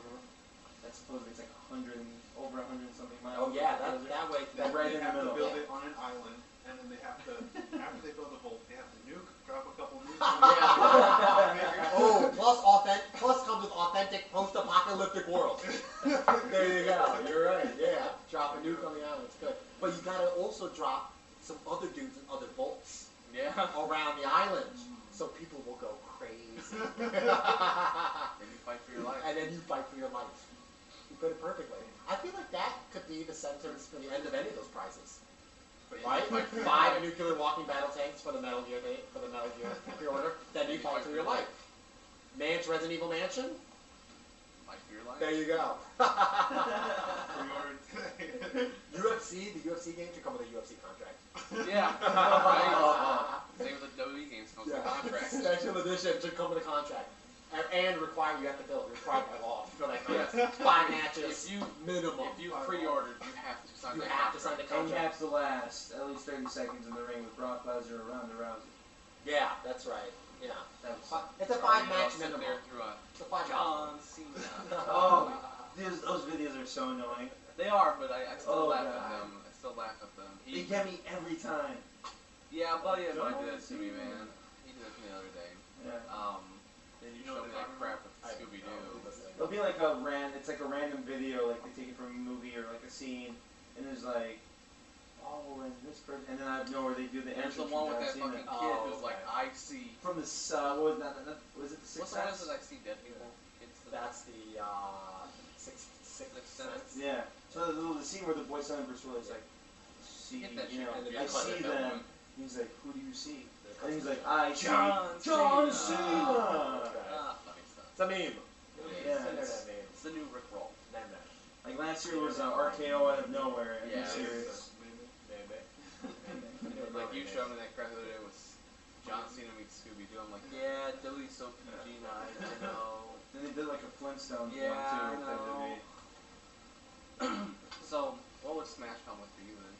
That's supposedly it's like over 100 something miles. Oh yeah, that way. Right in the middle. They have to build it on an island, and then they have to, after they build the vault, they have to drop a couple nukes. Plus comes with authentic post-apocalyptic world. There you go. You're right. Yeah, drop a nuke on the island. It's good. But you gotta also drop some other dudes in other vaults. Yeah. Around the island, so people will go crazy. And you fight for your life. And then you fight for your life. You put it perfectly. I feel like that could be the sentence for the end of any of those prizes. Right? 5 nuclear walking battle tanks for the Metal Gear pre-order. Then you fight for your life. Resident Evil Mansion. Fight for your life. There you go. Pre-ordered today. the UFC game should come with a UFC contract. Yeah. Right. Same with the WWE games comes with a contract. Special edition should come with a contract. And require you have to build. Required by law. For that contract. 5 matches. Minimum. If you pre-ordered, you have to sign the contract. You have to sign the And you contract. have to last at least 30 seconds in the ring with Brock Lesnar or Ronda Rousey. Yeah, that's right. Yeah. That was It's a 5 match minimum. There through It's a 5 John Cena. Oh, those videos are so annoying. They are, but I still laugh God. at them. I still laugh at them. They get me every time. Yeah, a buddy of mine did that to me, man. He did it to me the other day. Yeah. Then you showed me that crap with Scooby Doo. It'll be like it's like a random video, like they take it from a movie or like a scene, and there's like, oh, and this person, and then out of nowhere they do the There's entrance. the one with that from fucking John kid Oh, who's like, I see. From the what was that? Was it the Sixth What's the one Sense? that I see dead people? That's the Sixth Sense. Yeah. So the scene where the boy son Bruce Willis like, see, Get that you know, shit. I Yeah, see yeah. them. He's like, who do you see? And he's like, I see John John Cena. Cena. Funny stuff. It's a meme. Yeah, It's meme. It's the new Rick Roll. Like last year was RKO out of nowhere. And Yeah. serious. Like you showed me that crap the other day was John Cena meets Scooby Doo. I'm like, yeah, Dewey's so PG nice. I know. Then they did like a Flintstones Yeah, one too. I with know. WWE. So, what would Smash come with for you then?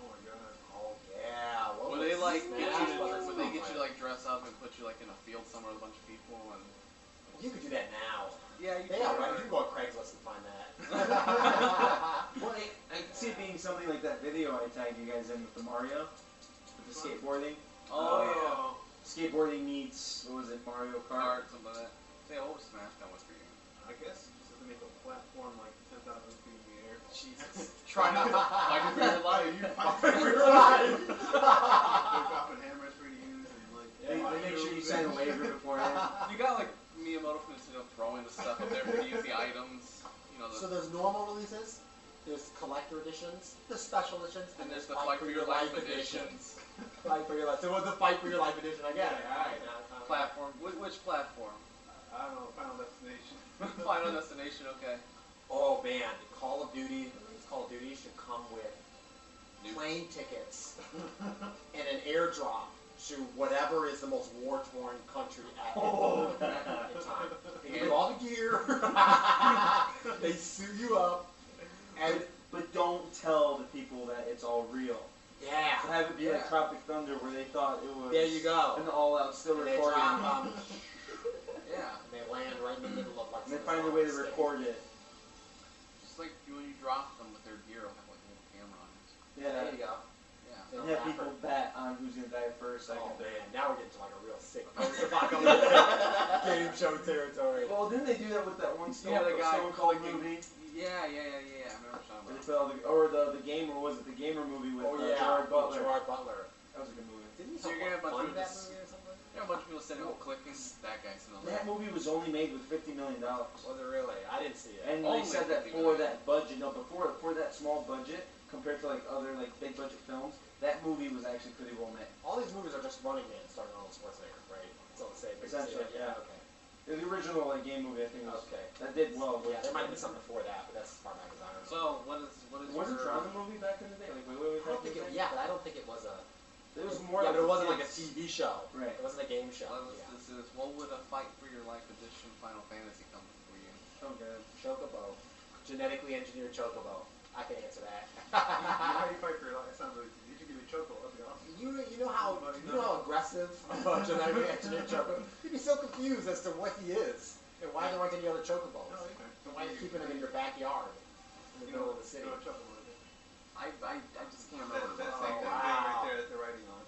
Oh my god. Oh yeah. What Would was they like Smash get you? Brothers Would they come get you with? like dress up and put you like in a field somewhere with a bunch of people and? You could do that now. Yeah, you Yeah, could. right. You can go on Craigslist and find that. Well, I could see it being something like that video I tagged you guys in with the Mario, with the skateboarding. Oh Skateboarding meets, what was it, Mario yeah. Kart? Card, something like that. So, yeah, what would Smash come with for you? I guess just have to make a platform like 10,000 feet in the air. Jesus. Trying to fight for your life. You Fight fight for for your your life. Pick up and hammers for you to use and like. They make sure you sign a waiver beforehand. You got like Miyamoto from Nintendo throwing the stuff up there for you to use the items. You know, So there's normal releases, there's collector editions, there's special editions, and there's the fight for your life editions. Fight for your life. So what's the fight for your life edition? I get it. All right. Platform. Which platform? I don't know, Final Destination. Final Destination. Okay. Oh man, Call of Duty should come with New. plane tickets and an airdrop to whatever is the most war-torn country at Oh, in time. They give you all the gear. They suit you up, and But don't tell the people that it's all real. yeah. So have it be Yeah. like Tropic Thunder where they thought it was There you go. an all-out still And they recording. drop Yeah. and they land right in the middle of like. And they some find a way to Islamic record it. Just like when you drop them with their gear, it'll have like a little camera on it. state. There you go. Yeah. And have people bet on who's gonna die first, second, Oh third. man, now we're getting to like a real sick post-apocalyptic game show territory. Well, didn't they do that with that one Stone, Yeah, the guy Stone Cold clicking. movie? Yeah. I remember talking Where about. they put all the gamer, was it the gamer movie with Oh yeah, Gerard Butler? Gerard Butler. That was a good movie. Didn't he So help you're gonna have a bunch fund of that this- movie or something? Yeah, a bunch of people sitting home clicking. That guy's in the That movie was only made with $50 million. Was it really? I didn't see it. And Only they said that 50 for million. that budget, no, for that small budget, compared to like other like big budget films, that movie was actually pretty well made. All these movies are just Running Man starring Arnold Schwarzenegger, right? It's all the same. Essentially, yeah. Okay. The original like game movie, I think, was Okay. that did well. Yeah, there might have been something before that, but that's as far back as I remember. So what is Wasn't your? Tron a movie back in the day? Like way I back don't in think the it. day? Yeah, but I don't think it was a. It was more. Yeah, like but it wasn't like a kids. TV show. Right. It wasn't a game show. This is what would a Fight for Your Life edition Final Fantasy come with for you? Oh god. Chocobo. Genetically engineered Chocobo. I can answer that. How do you fight for your life? It sounds really easy. You should give me choco. That'd be awesome. You know how aggressive genetically engineered Chocobo. You'd be so confused as to what he is and why there aren't any other Chocobos. No, okay. And why you're keeping him in your backyard in the middle of the city. You know what choco is. I just can't remember That's what like it that was. thing wow. right there that they're writing on.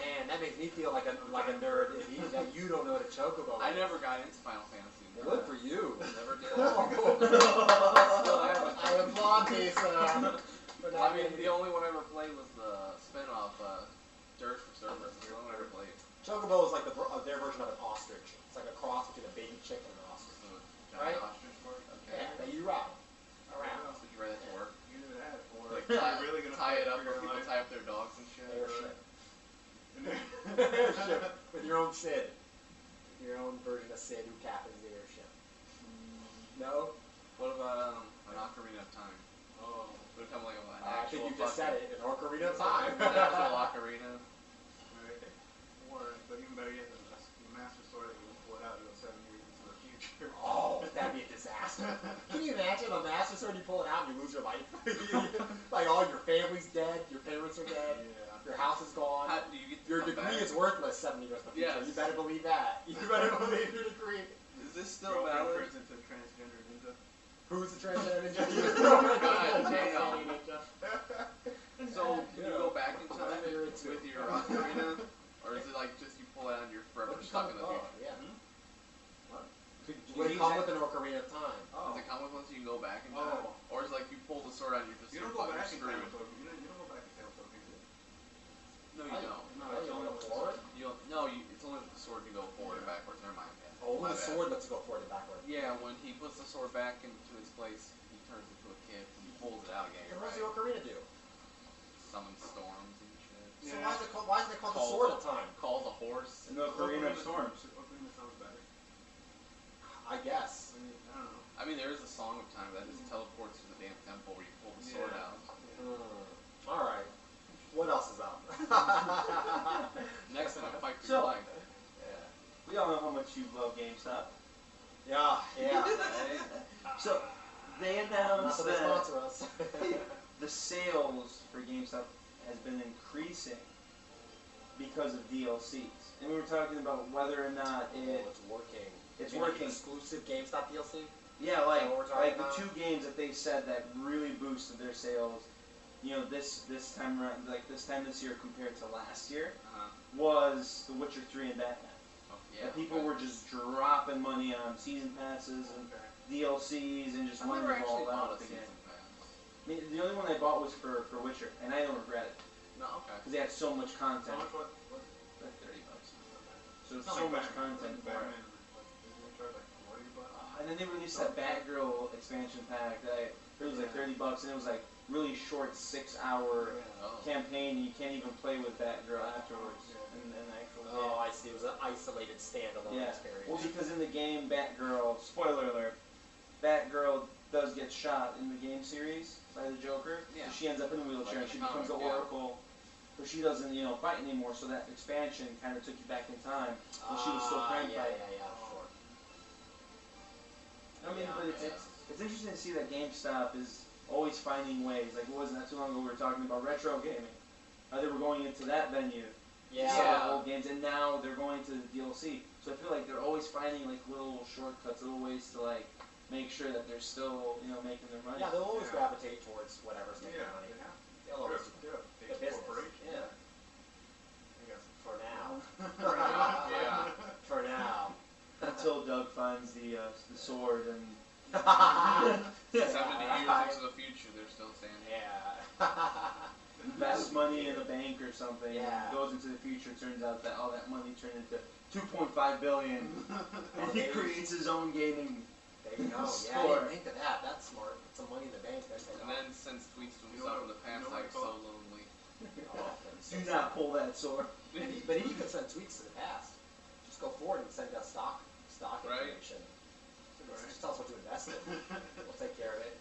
Man, that makes me feel like a nerd that you don't know what a Chocobo is. I never got into Final Fantasy. Good for you. Never did. Oh. I applaud this. I mean, the only one I ever played was the spin-off, Dirge for Cerberus. That's the only one I ever played. Chocobo is like their version of an ostrich. It's like a cross between a baby chicken and an ostrich. So, Right? giant ostrich for it? Okay. Yeah, that you ride What around. else did you write that to work? You knew that for Like You're tie, really gonna tie fight it up for where your people life. tie up their dogs and shit? Airship. And then- Airship with your own Sid. Your own version of Sid who captains the airship. No? What about an Ocarina of Time? Oh. Would it come like an I actual think you just said it. An Ocarina of An Time. actual Ocarina? Right. Or, but even better yet, the Master Sword that you pull out, you go 7 years into the future. Oh, that'd be a disaster. Can you imagine a Master Sword, you pull it out and you lose your life? Like all your family's dead, your parents are dead, Yeah. your house is gone. How do you get to Your come degree back? is worthless 7 years in the future. Yes. You better believe that. You better believe your degree. Is this still Girlfriend valid? turns into a transgender ninja. Who's the transgender ninja? God damn. So, can you go back in time with your ocarina? Or is it like just you pull it out and you're forever stuck in the future? Yeah. What? Would it come with an ocarina of time? Does it come with one so you can go back in time? Or is it like you pull the sword out and you're just You don't go back in screwed? time, you don't go back in time, so No, you don't. No, You don't go forward? It's only with the sword you go forward and backwards. Never mind. Oh, My with the bad. sword lets you go forward and backward. Yeah, when he puts the sword back into its place, he turns into a kid and he pulls it out again. And You're what does right. the ocarina do? Summon storms and shit. So why is it called the sword of time? Calls a horse. An Ocarina of Storms. Ocarina sounds better. I guess. I don't know. I mean, there is a song of time that just teleports to the damn temple where you pull the sword out. Alright. What else is up? Next time, fight for So- your life. Yeah. We all know how much you love GameStop. Yeah. So they Not announced that they that sponsor us. the sales for GameStop has been increasing because of DLCs. And we were talking about whether or not It's working. it's You mean working. Exclusive GameStop DLC? Yeah, like Is that what we're talking the about? 2 games that they said that really boosted their sales, this time around, like this time this year compared to last year, was The Witcher 3 and Batman. Oh, yeah. That people were just dropping money on season passes and DLCs and just I've wanting never to actually ball out bought a with the game. season pass. I mean, the only one I bought was for Witcher, and I don't regret it No, okay. because they had so much How content. much what? Like $30. So It's it's not so like much Batman. content for Batman, it. they charge like 40 bucks. And then they released that Batgirl expansion pack that it was like $30, and it was like really short 6-hour Oh. campaign. And you can't even play with Batgirl afterwards in the actual game. Oh, I see. It was an isolated standalone Yeah. experience. Well, because in the game, Batgirl, spoiler alert, Batgirl does get shot in the game series by the Joker. Yeah. So she ends up in a wheelchair Like and she in the becomes the comic, yeah. Oracle. But she doesn't, fight anymore. So that expansion kind of took you back in time when she was still crime yeah, fighting. sure. I mean, Yeah, but it's interesting to see that GameStop is always finding ways. Like, it wasn't that too long ago we were talking about retro gaming. They were going into that venue. Yeah. Some old games, and now they're going to the DLC. So I feel like they're always finding like little shortcuts, little ways to like make sure that they're still, making their money. Yeah, they'll always Yeah. gravitate towards whatever's making money. they have. They'll always Yeah, the big business. corporation. Yeah. I guess. For now. Yeah. For now. Until Doug finds the sword and 70 years into the future, they're still standing. Yeah. invests money in a bank or something, Yeah. and goes into the future. Turns out that all that money turned into $2.5 billion, and he creates his own gaming. There you go. Yeah, I Score. didn't think of that. That's smart. Put some money in the bank. That's And then sends tweets to You know himself what- in the past you know what like, I so thought? lonely. Do not pull that sword. But he could send tweets to the past. Just go forward and send us stock Right. information. Right. Just tell us what to invest in. We'll take care of it.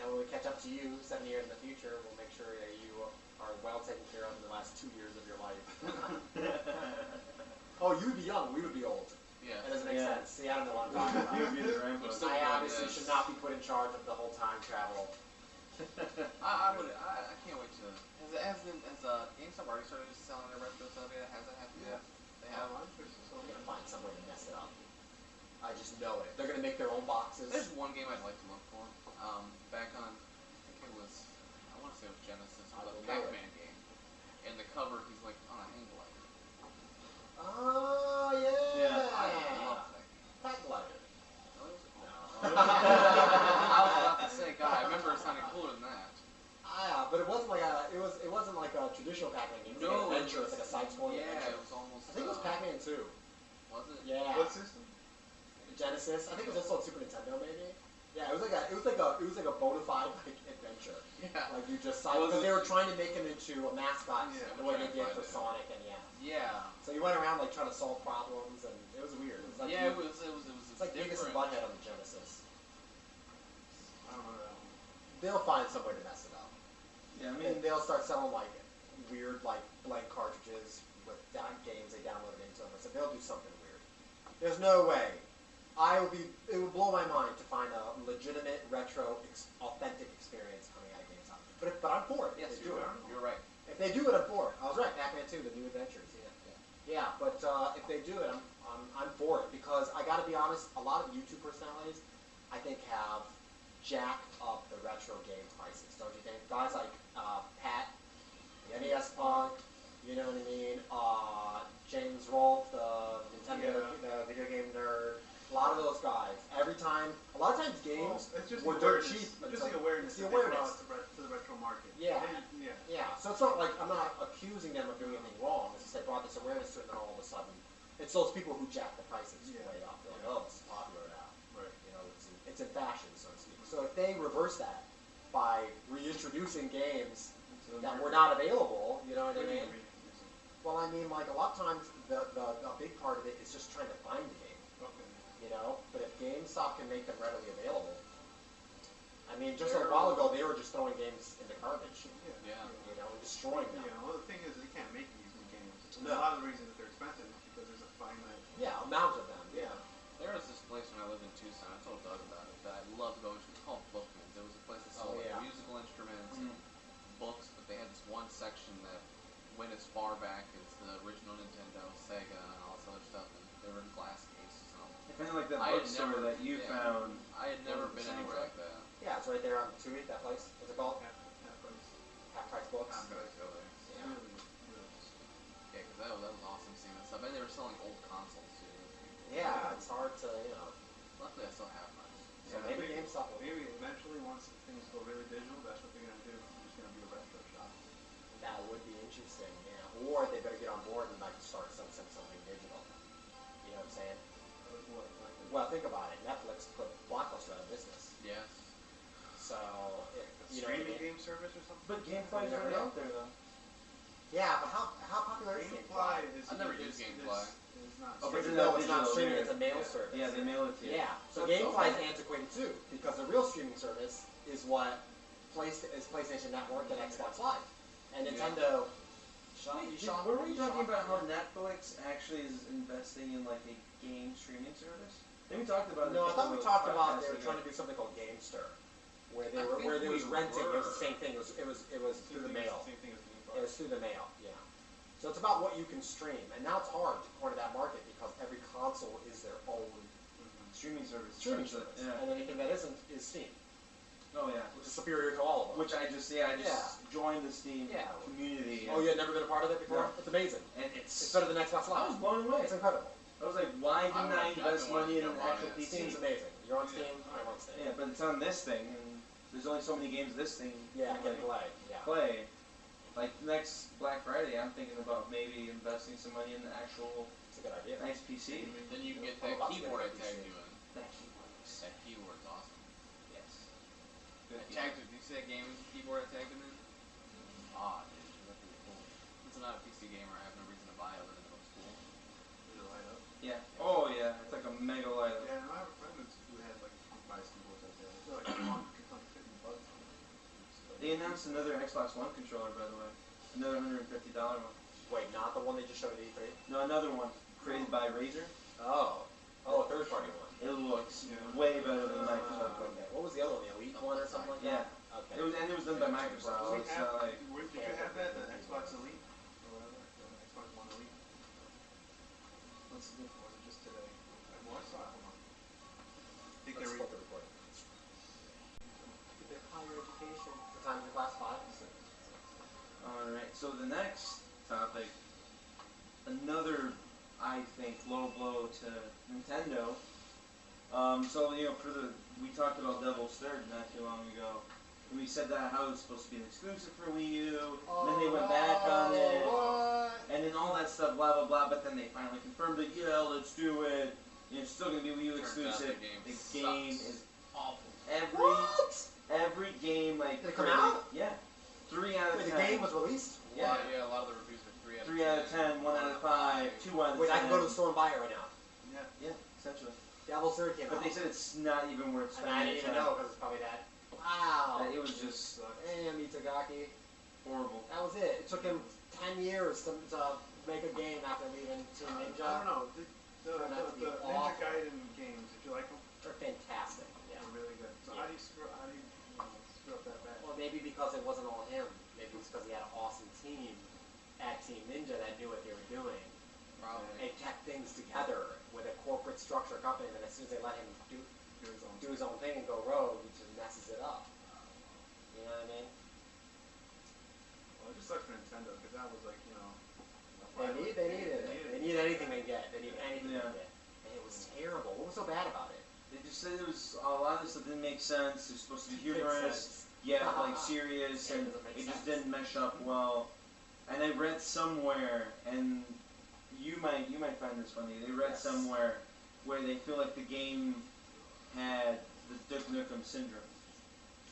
And when we catch up to you 7 years in the future, we'll make sure that you are well taken care of in the last 2 years of your life. Oh, you would be young. We would be old. Yeah. That doesn't make Yeah. sense. See, I don't know what I'm talking You would about. be the grandpa. Still I doing obviously this. should not be put in charge of the whole time travel. I can't wait to. Has GameStop already started selling their retro stuff yet? Has that happened yet? They have. I'm gonna find some way to mess it up. I just know it. They're gonna make their own boxes. There's one game I'd like to look for. Back on, I think it was, I want to say it was Genesis, I the will know Pac-Man game. In the cover, he's like on a hang glider. Oh yeah. Yeah. I love that game. Pack glider. Really? Was it cool? No. I was about to say, God, I remember it sounding cooler than that. Yeah, but it wasn't like a traditional Pac-Man game. It was like an adventure. It's like a side-scrolling Yeah, adventure. it was almost. I think it was Pac-Man 2. Was it? Yeah. What system? Genesis. I think it was also on Super Nintendo, maybe. Yeah, it was like a bona fide like adventure. Yeah. Like you just Was because it- they were trying to make him into a mascot Yeah, the way they did trying to for find Sonic and yeah. Yeah. So you went around like trying to solve problems and it was weird. It was like Yeah, it you- was It's like Beavis and different. Butthead on the Genesis. I don't know that one. They'll find some way to mess it up. Yeah, I And mean, they'll start selling like weird like blank cartridges with games they downloaded into them. So they'll do something weird. There's no way. It would blow my mind to find a legitimate retro authentic experience coming out of GameStop. But I'm for it. Yes, if they do it. you're right. If they do it, I'm for it. I was right. Pac-Man 2, the new adventures. Yeah. But if they do it, I'm for it because I got to be honest. A lot of YouTube personalities, I think, have jacked up the retro game prices, don't you think? Guys like Pat, the NES Punk, you know what I mean? James Rolfe, the Nintendo, the video game nerd. A lot of those guys. Every time, a lot of times games it's just were the dirt awareness. cheap. It's just the awareness. The that they awareness. brought to the retro market. Yeah. Yeah. Yeah. So it's not like I'm not accusing them of doing anything wrong. It's just they brought this awareness to it, and then all of a sudden, it's those people who jack the prices way up. They're like, oh, this is popular now. Right. You know, it's in fashion, so to speak. So if they reverse that by reintroducing games that were not available, you know what I mean? Well, I mean, like a lot of times, the big part of it is just trying to find the game. Okay. You know, but if GameStop can make them readily available, I mean, just a while ago they were just throwing games in the garbage. Yeah. You know, and destroying them. Yeah. Well, the thing is, they can't make these new games. No. A lot of the reason that they're expensive is because there's a finite. Yeah, amount of them. Yeah. There was this place when I lived in Tucson, I told Doug about it, that I loved going to. It's called Bookman's. It was a place that sold musical instruments and books, but they had this one section that went as far back as the original Nintendo, Sega, and all this other stuff, and they were in glass cases. Kind of like that bookstore that you found. I had never been anywhere like that. Yeah, it's right there on Tui, that place. What's it called? Half price. Half Price Books. I'm gonna go there. Yeah. Yeah, because that was awesome seeing that stuff. And they were selling old consoles too. Yeah, it's hard to, you know. Luckily, I still have mine. So maybe GameStop will. Maybe eventually, once things go really digital, that's what they're gonna do. It's gonna be a retro shop. That would be interesting, yeah. Or they better get on board and like start something digital. You know what I'm saying? Well, think about it. Netflix put Blockbuster out of business. Yes. So, you know, Streaming game service or something? But GameFly's already out there though. yeah, but how popular is GameFly GameFly? is. I've never used GameFly. It's not. Oh, but No, it's digital, not streaming. yeah. It's a mail service. Yeah, they mail it to you. Yeah. So That's GameFly is okay. antiquated too, because the real streaming service is what is PlayStation Network and Xbox Live, and Nintendo. Were we talking about how Netflix actually is investing in like a game streaming service? I think we talked about it. No, I thought we talked about they were podcasts trying to do something called GameStir, where they was renting. It was the same thing. It was through the mail. Same thing as It was through the mail. Yeah. So it's about what you can stream, and now it's hard to corner that market because every console is their own streaming service. streaming service, Yeah. and anything that isn't is Steam, Oh yeah. which is superior to all of them. Which I just joined the Steam community. Oh, you had never been a part of it before? No. It's amazing. And It's better than Xbox I was Live. blown away. It's incredible. I was like, why didn't I invest money in an actual PC? Steam's amazing. You're on Steam. I'm on Steam. Yeah, but it's on this thing, and there's only so many games this thing Yeah, I can can play. Yeah. play. Like next Black Friday, I'm thinking about maybe investing some money in the actual It's a good idea. nice PC. Then you can get that keyboard I tagged you in. That keyboard. That keyboard's awesome. Yes. I tagged it. Did you see that gaming keyboard I tagged him in? Ah, dude, that's pretty cool. Since I'm not a PC gamer, I have no reason to buy other than it looks cool. Does it light up? Yeah. Oh yeah, it's like a mega light up. Yeah, and I have a friend who had like 25 keyboards like that. They're like $50. They announced another Xbox One controller, by the way. Another $150 one. Wait, not the one they just showed at E3? No, another one created by Razer. Oh. Oh, a third party one. It looks way better than the Microsoft one. Okay. What was the other one? The Elite one or something like Yeah. that? Okay. It was done by Microsoft, so it's not like. Did you have that, the Xbox Elite? Or whatever? The Xbox One Elite? What's the difference? Was it just today? Well, I saw it. Hold on. I think Let's they're. flip the recording. Get their higher education. What time is your class? 5? Alright, so the next topic, another, I think, low blow to Nintendo. So, you know, we talked about Devil's Third not too long ago. And we said that how it was supposed to be an exclusive for Wii U, and then they went back on it, and then all that stuff, blah, blah, blah, but then they finally confirmed it, yeah, let's do it. It's still going to be Wii U exclusive. The game is awful. Every game, like... Did it come out? Yeah. 3 out of 10. Wait, the game was released? Yeah. Yeah, a lot of the reviews are 3 out of 10. 3 out of 10, 1 out of 5, 2 out of 10. Wait, I can go to the store and buy it right now. Yeah, essentially. Devil's Third came out. But they said it's not even worth And I spending didn't even time. know because it's probably that. Wow. It was just Damn, Itagaki. horrible. That was it. It took him 10 years to make a game after leaving Team Ninja. I don't know. The Turned out to be Ninja awful. Gaiden games, did you like them? They're fantastic. Yeah. They're really good. So Yeah. how do you screw up that bad? Well, maybe because it wasn't all him. Maybe it's because he had an awesome team at Team Ninja that knew what they were doing. Probably. They kept things together with a corporate structure company, and then as soon as they let him do his own thing and go rogue, he just messes anything they get. They need anything they get. And it was terrible. What was so bad about it? They just said it was a lot of stuff didn't make sense. It was supposed to be humorous, yet like serious, and it just didn't mesh up well. And I read somewhere, and you might find this funny. They read somewhere where they feel like the game had the Duke Nukem syndrome.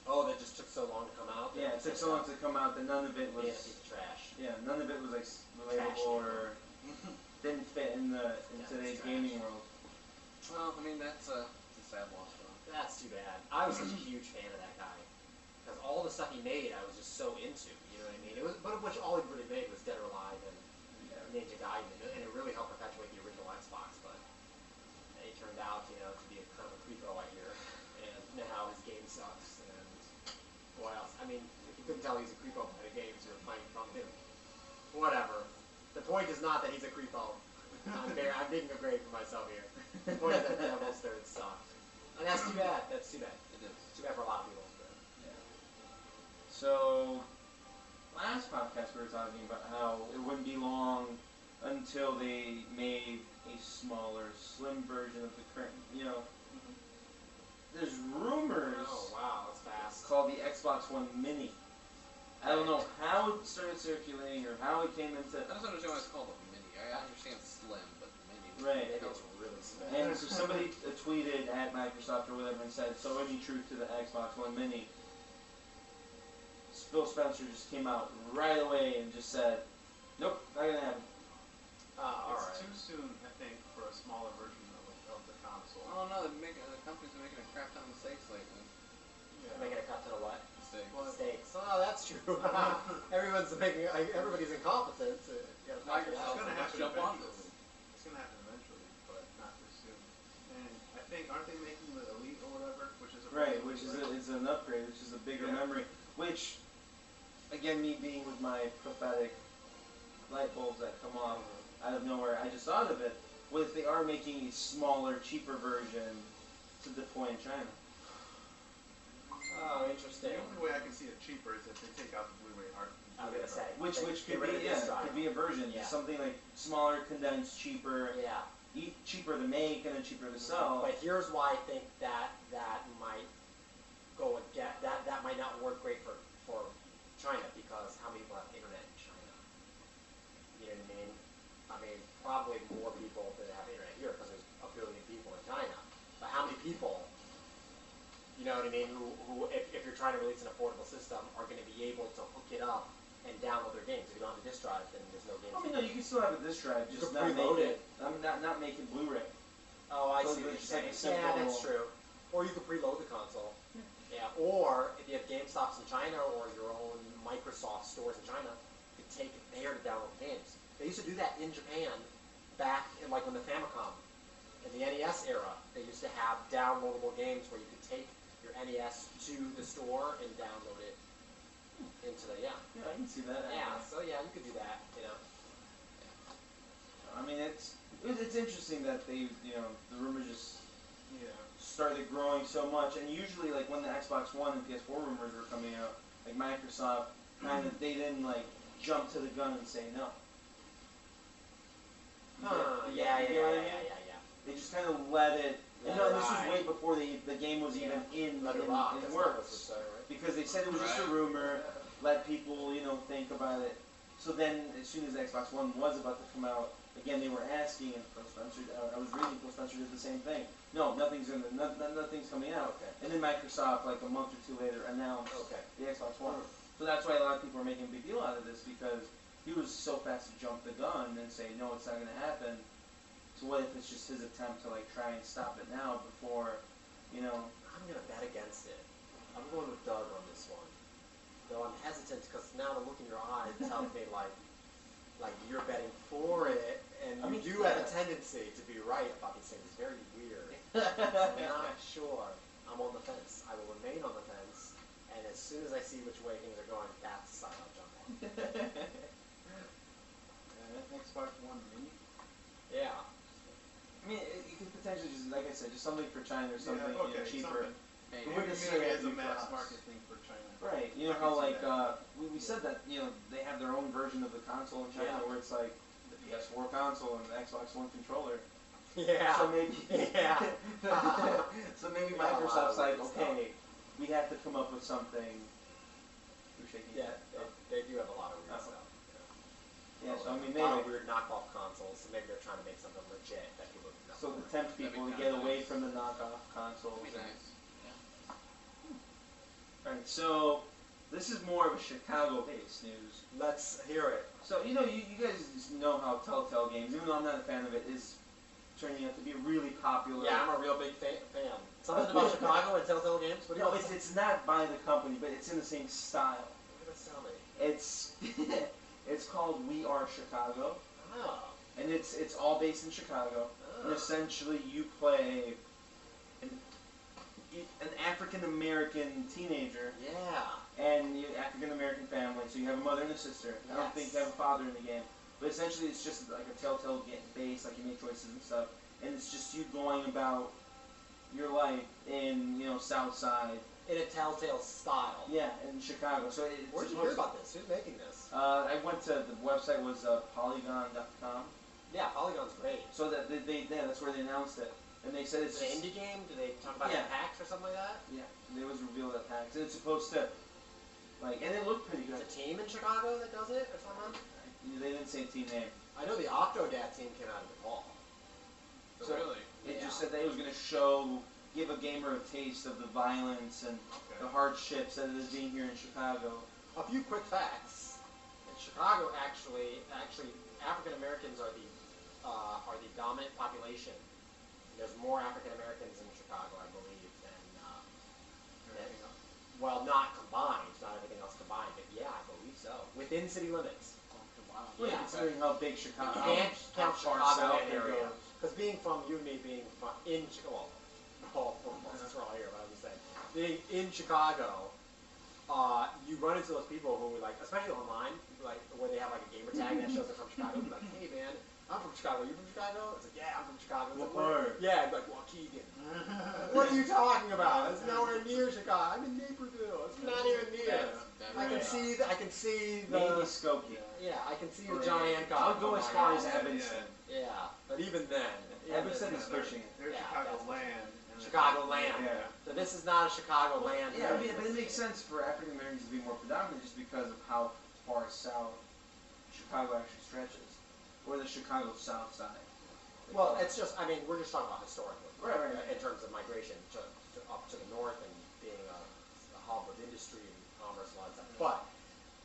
Oh, that just took so long to come out? Yeah, it took so long to come out that none of it was... Yeah, piece of trash. Yeah, none of it was like relatable or didn't fit in today's gaming world. Well, I mean, that's a sad loss for him. That's too bad. I was such a huge fan of that guy. Because all the stuff he made, I was just so into. You know what I mean? It was, but which all he really made was Dead or Alive and Ninja Gaiden, and it really helped perpetuate the original Xbox. But it turned out, to be a kind of a creepo, I hear. And now his game sucks. And what else? I mean, if you couldn't tell he's a creepo by the games you're playing from him. Whatever. The point is not that he's a creepo. I'm digging a grave for myself here. The point is that Devil's Third sucked. And that's too bad. That's too bad. It is. Too bad for a lot of people. But. Yeah. So, last podcast we were talking about how it wouldn't be long until they made a smaller, slim version of the current, there's rumors Oh, wow, that's fast. called the Xbox One Mini. I don't know how it started circulating or how it came into... I just understand why it's called a mini. I understand slim, but mini. Right. It was really small. And so somebody tweeted at Microsoft or whatever and said, so any truth to the Xbox One Mini? Phil Spencer just came out right away and just said, nope, not gonna happen. Alright. It's too soon, I think, for a smaller version of the console. Oh no, the company's been making a crap ton of mistakes lately. Making a crap ton of what? Mistakes. Mistakes. Oh, that's true. Everybody's incompetent. So you gotta figure it It's out. gonna happen Jump on eventually. It's gonna happen eventually, but not this soon. And I think, aren't they making the Elite or whatever, which is a Right, which is it's an upgrade, which is a bigger memory. Which, again, me being with my prophetic light bulbs that come off out of nowhere, I just thought of it. What if they are making a smaller, cheaper version to deploy in China? Oh, interesting. The only way I can see it cheaper is if they take out the Blu-ray hard. I was gonna say. Which get could rid of be this drive. could be a version, Yeah. something like smaller, condensed, cheaper, Yeah. cheaper to make and then cheaper to sell. But here's why I think that might go again. That might not work great for China, because how many people have internet in China? You know what I mean? I mean, probably more people than have internet here, because there's a billion people in China. But how many people, you know what I mean, who if you're trying to release an affordable system, are going to be able to hook it up and download their games? If you don't have a disk drive, then there's no games. I mean, no, you can still have a disk drive, You just could not preload make it. Not make it Blu-ray. Oh, I So see what it's you're like saying. a Yeah, simple- that's true. Or you could preload the console. Yeah, or if you have GameStops in China or your own Microsoft stores in China, you could take it there to download games. They used to do that in Japan back in like when the Famicom, in the NES era. They used to have downloadable games where you could take your NES to the store and download it into the Yeah, I can see that. Yeah, so yeah, you could do that, I mean, it's interesting that they, the rumors just started growing so much, and usually, like when the Xbox One and PS4 rumors were coming out, like Microsoft they didn't like jump to the gun and say no. Yeah. They just kind of let it. Let No, it this was ride. way before the game was even in Let it rock, as works. Marcus would say, right? Because they said it was just a rumor, let people, think about it. So then, as soon as the Xbox One was about to come out, again, they were asking, and Phil Spencer, I was reading, Phil Spencer did the same thing. No, nothing's coming out. Okay. And then Microsoft, like a month or two later, announced the Xbox One. So that's why a lot of people are making a big deal out of this, because he was so fast to jump the gun and say, no, it's not going to happen. So what if it's just his attempt to, try and stop it now before, I'm going to bet against it. I'm going with Doug on this one. Though I'm hesitant, because now the look in your eyes tells me, like you're betting for it, and you do have a tendency to be right about these things. It's very weird. I'm not sure. I'm on the fence. I will remain on the fence, and as soon as I see which way things are going, that's the side I'll jump on. Xbox One Mini? Yeah. I mean, it could potentially just, like I said, just something for China or something cheaper. Something. It Maybe. wouldn't necessarily Maybe as have to a be mass for us. market thing for China. Right, I how can see that. we said that, they have their own version of the console in China Yeah. where it's like, The PS4 console and an Xbox One controller. Yeah. So maybe, Yeah. so maybe Yeah, a lot Microsoft's of like, weird okay, we have to come up with something. You're shaking. Yeah, they do have a lot of weird Uh-huh. stuff. Yeah, so I mean, A lot of maybe. weird knockoff consoles, so maybe they're trying to make something legit that people can So to afford. tempt That'd be people to kinda get away nice. from the knockoff consoles. That'd be nice. Alright, so this is more of a Chicago-based news. Let's hear it. So, you guys just know how Telltale Games, even though I'm not a fan of it, is turning out to be a really popular... Yeah, I'm a real big fan. Something about Chicago and Telltale Games? What do you No, want? it's not by the company, but it's in the same style. What does that sound like? It's it's called We Are Chicago, Oh. and it's all based in Chicago. And Oh. essentially, you play an African American teenager Yeah. and your African American family. So you have a mother and a sister. I don't think you have a father in the game, but essentially it's just like a Telltale base, like you make choices and stuff, and it's just you going about your life in South Side. In a Telltale style. Yeah, in Chicago. So it's Where'd you hear about this? Who's making this? I went to the website was Polygon.com. Yeah, Polygon's great. So that that's where they announced it, and they said Is it's it an indie game? Do they talk about Yeah. the packs or something like that? Yeah, it was revealed at PAX, and it's supposed to and it looked pretty good. It's a team in Chicago that does it or something? They didn't say team name. I know the Octodad team came out of DePaul. So Really? It Yeah. just said that it was going to give a gamer a taste of the violence and Okay. the hardships that it is being here in Chicago. A few quick facts. In Chicago, actually, African Americans are the dominant population. There's more African Americans in Chicago, I believe, than Everything else. well, not combined, not everything else combined, but yeah, I believe so. Within city limits. Wow. Well, Yeah. considering how big Chicago, You can't how count far Chicago south that it area. goes. Because being from you and me being from in Chicago, well, that's all here, but I'm just saying, being in Chicago, you run into those people who like, especially online, like where they have like a gamer tag that shows they're from Chicago. Be like, hey man, I'm from Chicago. You from Chicago? It's like, yeah, I'm from Chicago. It's What like, part? yeah, it's like Waukegan. What are you talking about? It's nowhere near Chicago. I'm in Naperville. It's not even near. I can see. I can see the. Maybe Skokie. Yeah, I can see the John Hancock. I'll go from as my far as house. Evanston. Yeah, but even then. Evanston is pushing it. They're Yeah, Chicago that's- land. Chicago land. Yeah. So this is not a Chicago land. Yeah, but it makes sense for African Americans to be more predominant just because of how far south Chicago actually stretches, or the Chicago South Side. Well, it's just, I mean, we're just talking about historically, Right. in terms of migration up to the north and being a hub of industry and commerce and all that stuff. But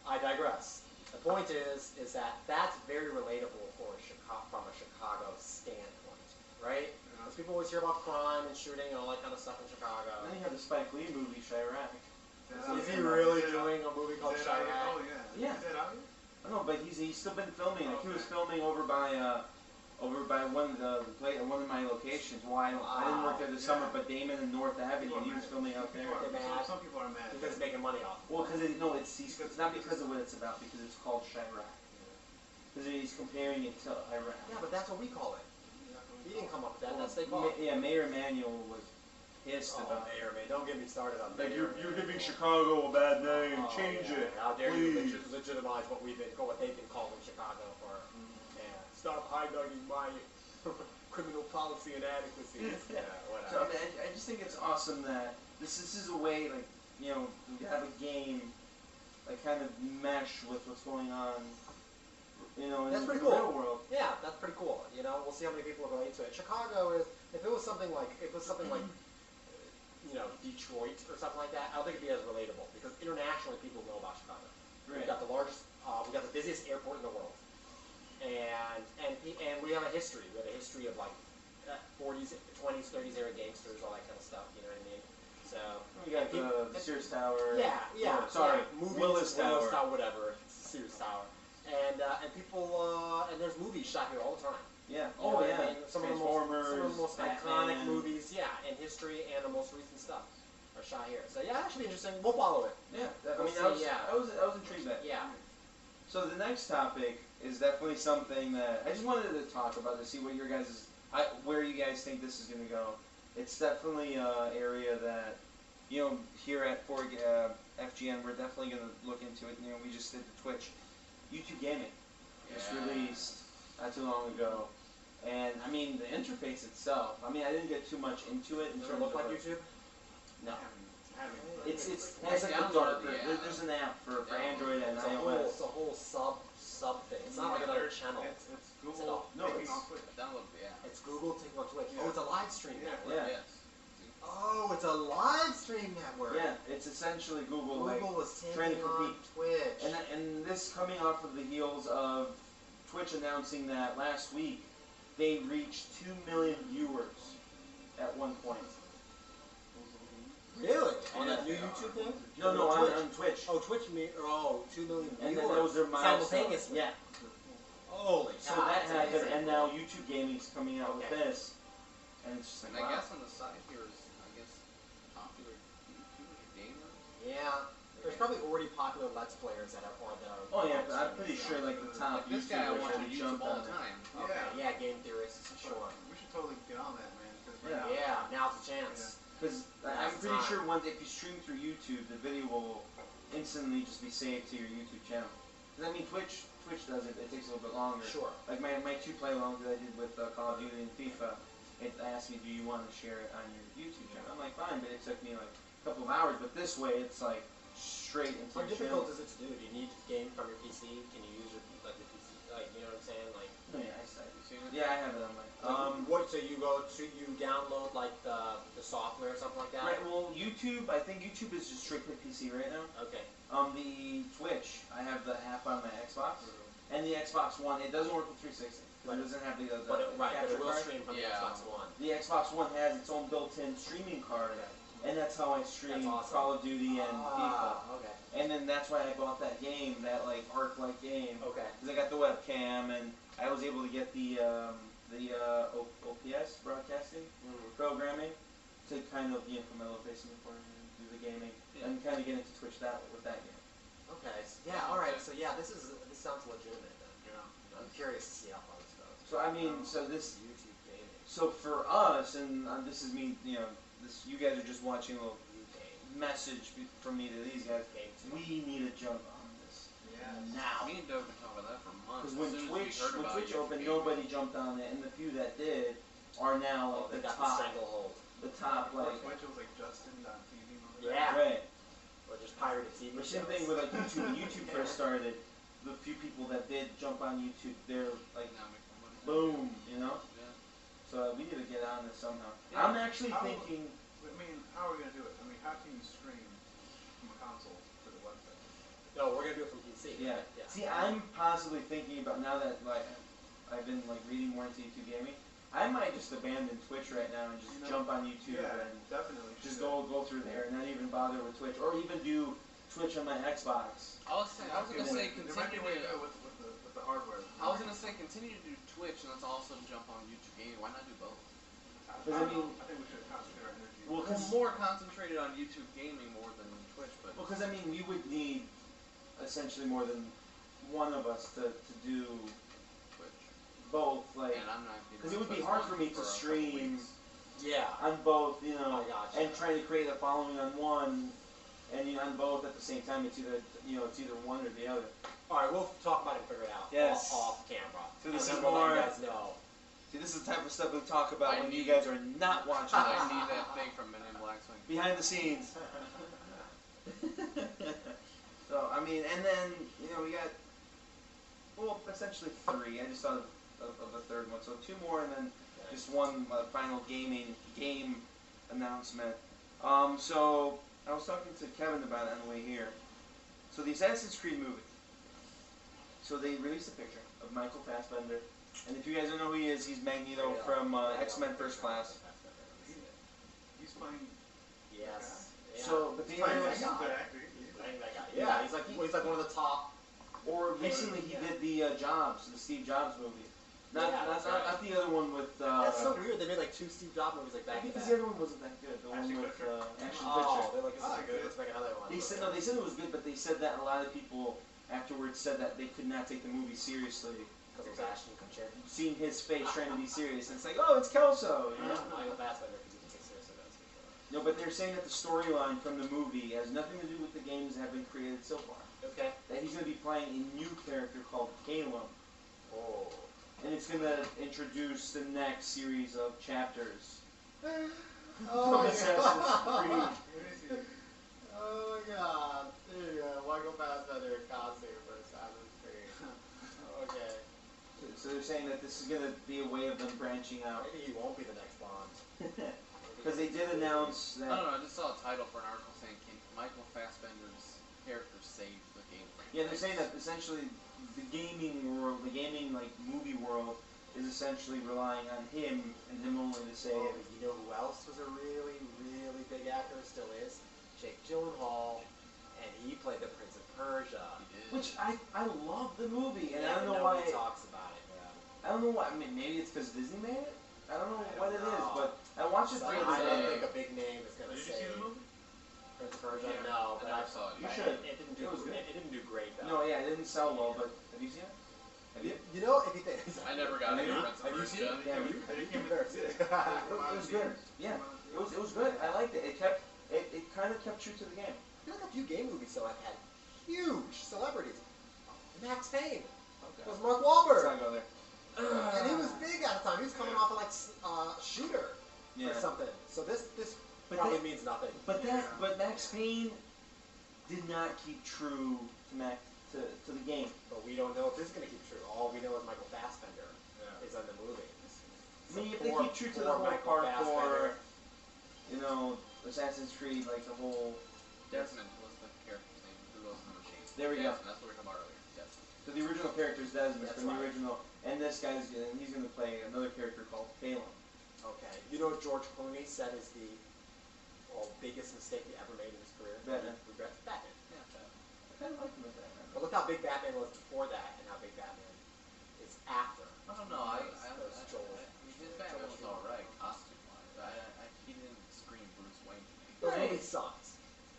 I digress. The point is that that's very relatable from a Chicago standpoint, right? Because people always hear about crime and shooting and all that kind of stuff in Chicago. And then you have the Spike Lee movie Chirac. Is he really doing a movie called Chirac? Oh yeah. Yeah. Is that out yet? I don't know, but he's still been filming. Like he was Okay. filming over by one of my locations. Well, I didn't work there this summer, but Damon and North Avenue, he was filming out there. They're mad. Some people are mad. Because it's making money off. Well, because it's not because of what it's about, because it's called Chirac. Because he's comparing it to Iraq. Yeah, but that's what we call it. He didn't come up with that. That's what they call it. Yeah, Mayor Emanuel was pissed Oh, about Mayor, man, don't get me started on Like Mayor. you're giving Chicago a bad name. Oh, Change yeah. it. How dare you please. legitimize what they've been calling Chicago for? Yeah. Stop highlighting my criminal policy inadequacies. Yeah, So I, whatever. mean, I just think it's awesome that this is a way, like, we have a game that kind of mesh with what's going on, in That's the pretty real cool. world. Yeah, that's pretty cool. We'll see how many people are going into it. Chicago is, if it was something like Detroit or something like that, I don't think it'd be as relatable because internationally people know about Chicago. Right. We got the largest, we got the busiest airport in the world, and we have a history. We have a history of like 40s, 20s, 30s era gangsters, all that kind of stuff. You know what I mean? So We got the Sears Tower. yeah. Or, sorry, yeah, movies, Willis Tower. whatever, Sears Tower, and people and there's movies shot here all the time. Yeah. You know what I mean? Some of Transformers. the most iconic Batman. movies, in history and the most recent stuff are shot here. So yeah, that should be interesting. We'll follow it. Yeah. We'll I see, yeah. was intrigued by it. Yeah. So the next topic is definitely something that I just wanted to talk about to see what your guys' where you guys think this is going to go. It's definitely an area that here at FGN we're definitely going to look into it. We just did the Twitch. YouTube Gaming just released not too long ago. And I mean, the interface itself. I mean, I didn't get too much into it. Does it look like YouTube? No. I haven't It's I has like a downloaded darker. the app. There's an app for Yeah. Android and It's iOS. a whole sub thing. It's not like another channel. It's Google No, taking it's- on Twitch. I downloaded the app. It's Google taking on Twitch. Yeah. Oh, it's a live stream Yeah. network. Yeah. Yes. Oh, it's a live stream network. Yeah, it's essentially Google like Google was trying to taking on compete. Twitch. And this coming off of the heels of Twitch announcing that last week they reached 2 million viewers at one point. Really? On that new Yeah. YouTube thing? No, on Twitch. Oh, Twitch me. Oh, 2 million And viewers. then those are milestones. simultaneously. Yeah. Holy So cow, that that's happened, amazing. and now YouTube Gaming's coming out with Okay. this, and it's just like, And wow. I guess on the side here is, popular YouTubers or gamers. Yeah. There's probably already popular Let's Players that are Oh yeah, but I'm pretty sure like the top Like this guy I YouTubers watch on should YouTube jump all on the it. time. Okay. Yeah. Yeah, game theorists, sure. We should totally get on that, man. Because Yeah. right now, Yeah, now's the chance. Because I'm That's pretty time. sure once if you stream through YouTube, the video will instantly just be saved to your YouTube channel. Because I mean, Twitch does it. It takes a little bit longer. Sure. Like my 2 play alongs that I did with Call of Duty and FIFA, it asked me, do you want to share it on your YouTube channel? I'm like, fine, but it took me like a couple of hours. But this way, it's like straight into How your difficult channel. is it to do? Do you need to game from your PC? Can you use your like the PC? Like you know what I'm saying? Like No, yeah, I started. You seen it? Yeah, I have it on my. what? So you go to you download like the software or something like that? Right. Well, YouTube. I think YouTube is just strictly PC right now. Okay. The Twitch, I have the app on my Xbox, and the Xbox One. It doesn't work with 360. But- It doesn't have the But it, right, but capture it will card. stream from Yeah. the Xbox One. The Xbox One has its own built-in streaming card, and that's how I stream That's awesome. Call of Duty and Ah, okay. FIFA. And then that's why I bought that game, that like Arc-like game, Okay. because I got the webcam, and I was able to get the OPS broadcasting programming to kind of put my little face in the corner and do the gaming, Yeah. and kind of get into Twitch with that game. Okay. Yeah. All right. So yeah, this sounds legitimate then. yeah. I'm curious to see how far this goes. So I mean, so this. YouTube gaming. So for us, and this is me, you guys are just watching a little message from me to these guys. We need to jump on this Yes. now. Me and Doug been talking about that for months. Because when As soon as Twitch, we heard when about Twitch YouTube opened, gaming. nobody jumped on it, and the few that did are now Oh, like they the got the top, stranglehold. the top Before like. Twitch, it was like Justin.tv. Yeah. Right. Or just pirated TV The shows. same thing with like YouTube. When YouTube first started, the few people that did jump on YouTube, they're like, Now make more money. boom, Yeah. So we need to get on this somehow. Yeah. I'm actually How- thinking. I mean, how are we gonna do it? I mean, how can you stream from a console to the website? No, we're gonna do it from PC. Yeah. Right? Yeah. See, I'm possibly thinking about now that like I've been like reading more into YouTube gaming. I might just abandon Twitch right now and just jump on YouTube Yeah, and definitely. just go through there and not even bother with Twitch, or even do Twitch on my Xbox. I was gonna say There might be a way to do continue it with the hardware. I was gonna say continue to do Twitch and let's also jump on YouTube gaming. Why not do both? I Because, I mean- think we should concentrate our energy. Well, We're more concentrated on YouTube gaming more than Twitch, but Because I mean, we would need essentially more than one of us to do Twitch. both, like And I'm not getting because it would be Twitch hard on for me for to a couple stream weeks. Yeah. on both, I gotcha. and try to create a following on one, and on both at the same time. It's either one or the other. All right, we'll talk about it and figure it out. Yes. Off camera. So this And is then we'll let more- you guys know. See, this is the type of stuff we talk about I when you need- guys are not watching I us. need that thing from Men in Black Swing. Behind the scenes. So I mean, and then we got essentially 3. I just thought of the third one, so 2 more, and then just one final game announcement. So I was talking to Kevin about it on the way here. So the Assassin's Creed movie. So they released a picture of Michael Fassbender, and if you guys don't know who he is, he's Magneto from X-Men First Class. He's playing. Yes. Yeah. So, but the He's playing other that He's a guy. good actor. He's playing that guy. Yeah, he's like one of the top. Or recently he did the Steve Jobs movie. Not, Yeah, not, that's not, right. not the other one with. That's so weird. They made like 2 Steve Jobs movies like back to Because back. the other one wasn't that good. The one Ashton with Kutcher? Ashton Oh, Kutcher. they're like, this Ah, is good. good. Let's make another one. They said no. They said it was good, but they said that a lot of people afterwards said that they could not take the movie seriously, Because it was Ashton Kutcher. seeing his face trying to be serious. And it's like, oh, it's Kelso. You know? Michael Fassbender, because he can take seriously, that's for sure. No, but they're saying that the storyline from the movie has nothing to do with the games that have been created so far. Okay. That he's going to be playing a new character called Caleb. Oh. and it's gonna introduce the next series of chapters. Oh my Assassin's god. Creed. Oh my god. There you go. Why go past that there costume for Assassin's Creed? Okay. So they're saying that this is gonna be a way of them branching out. Maybe he won't be the next Bond. Because they did announce I that. don't know. I just saw a title for an article saying, "Can Michael Fassbender's character save the game franchise?" Yeah, they're saying that essentially the gaming world, the gaming like movie world, is essentially relying on him and him only to save. Oh, but you know who else was a really, really big actor? Still is? Jake Gyllenhaal, and he played the Prince of Persia. He did. Which I love the movie, and Yeah, I don't know nobody why. talks about it. Yeah. I don't know why. I mean, maybe it's because Disney made it. I don't know I what don't it is, know. but I watched it So the I other don't day. think a big name is going to Did you say see the movie? Prince of Persia. Yeah, No, but I never saw it. You but should. It didn't do. It was good. It didn't do great though. No, yeah, it didn't sell well, but have you seen it? Have you? You know, if you think. I never got into Have Prince of Have you seen Persia. it? Yeah, Have you- you? They came Never in- seen it. It was good. Yeah, it was good. I liked it. It kind of kept true to the game. I feel like a few game movies so have had huge celebrities. Max Payne. It was Mark Let's Wahlberg. not go there. And he was big at the time. He was coming off of like Shooter Yeah. or something. So this But probably that- means nothing. But Max Payne did not keep true to the game. But we don't know if this is going to keep true. All we know is Michael Fassbender Yeah. is in the movie. I mean, if they Poor- keep true to the poor whole Michael parkour, Fassbender. you know, Assassin's Creed, like the whole. Desmond was the character's name who goes in the machine. There we go. Desmond, that's what we were talking about earlier. Desmond. So the original character is Desmond That's from the right. original, and this guy's he's going to play another character called Phelan. Okay. You know what George Clooney said is the biggest mistake he ever made in his career? Batman. He regrets Batman. Yeah, that. I kind of like him as Batman. But look how big Batman was before that and how big Batman is after. I don't know. Those Joel. His Batman was alright, costume-wise. He didn't scream Bruce Wayne to me. Those Right. movies sucked.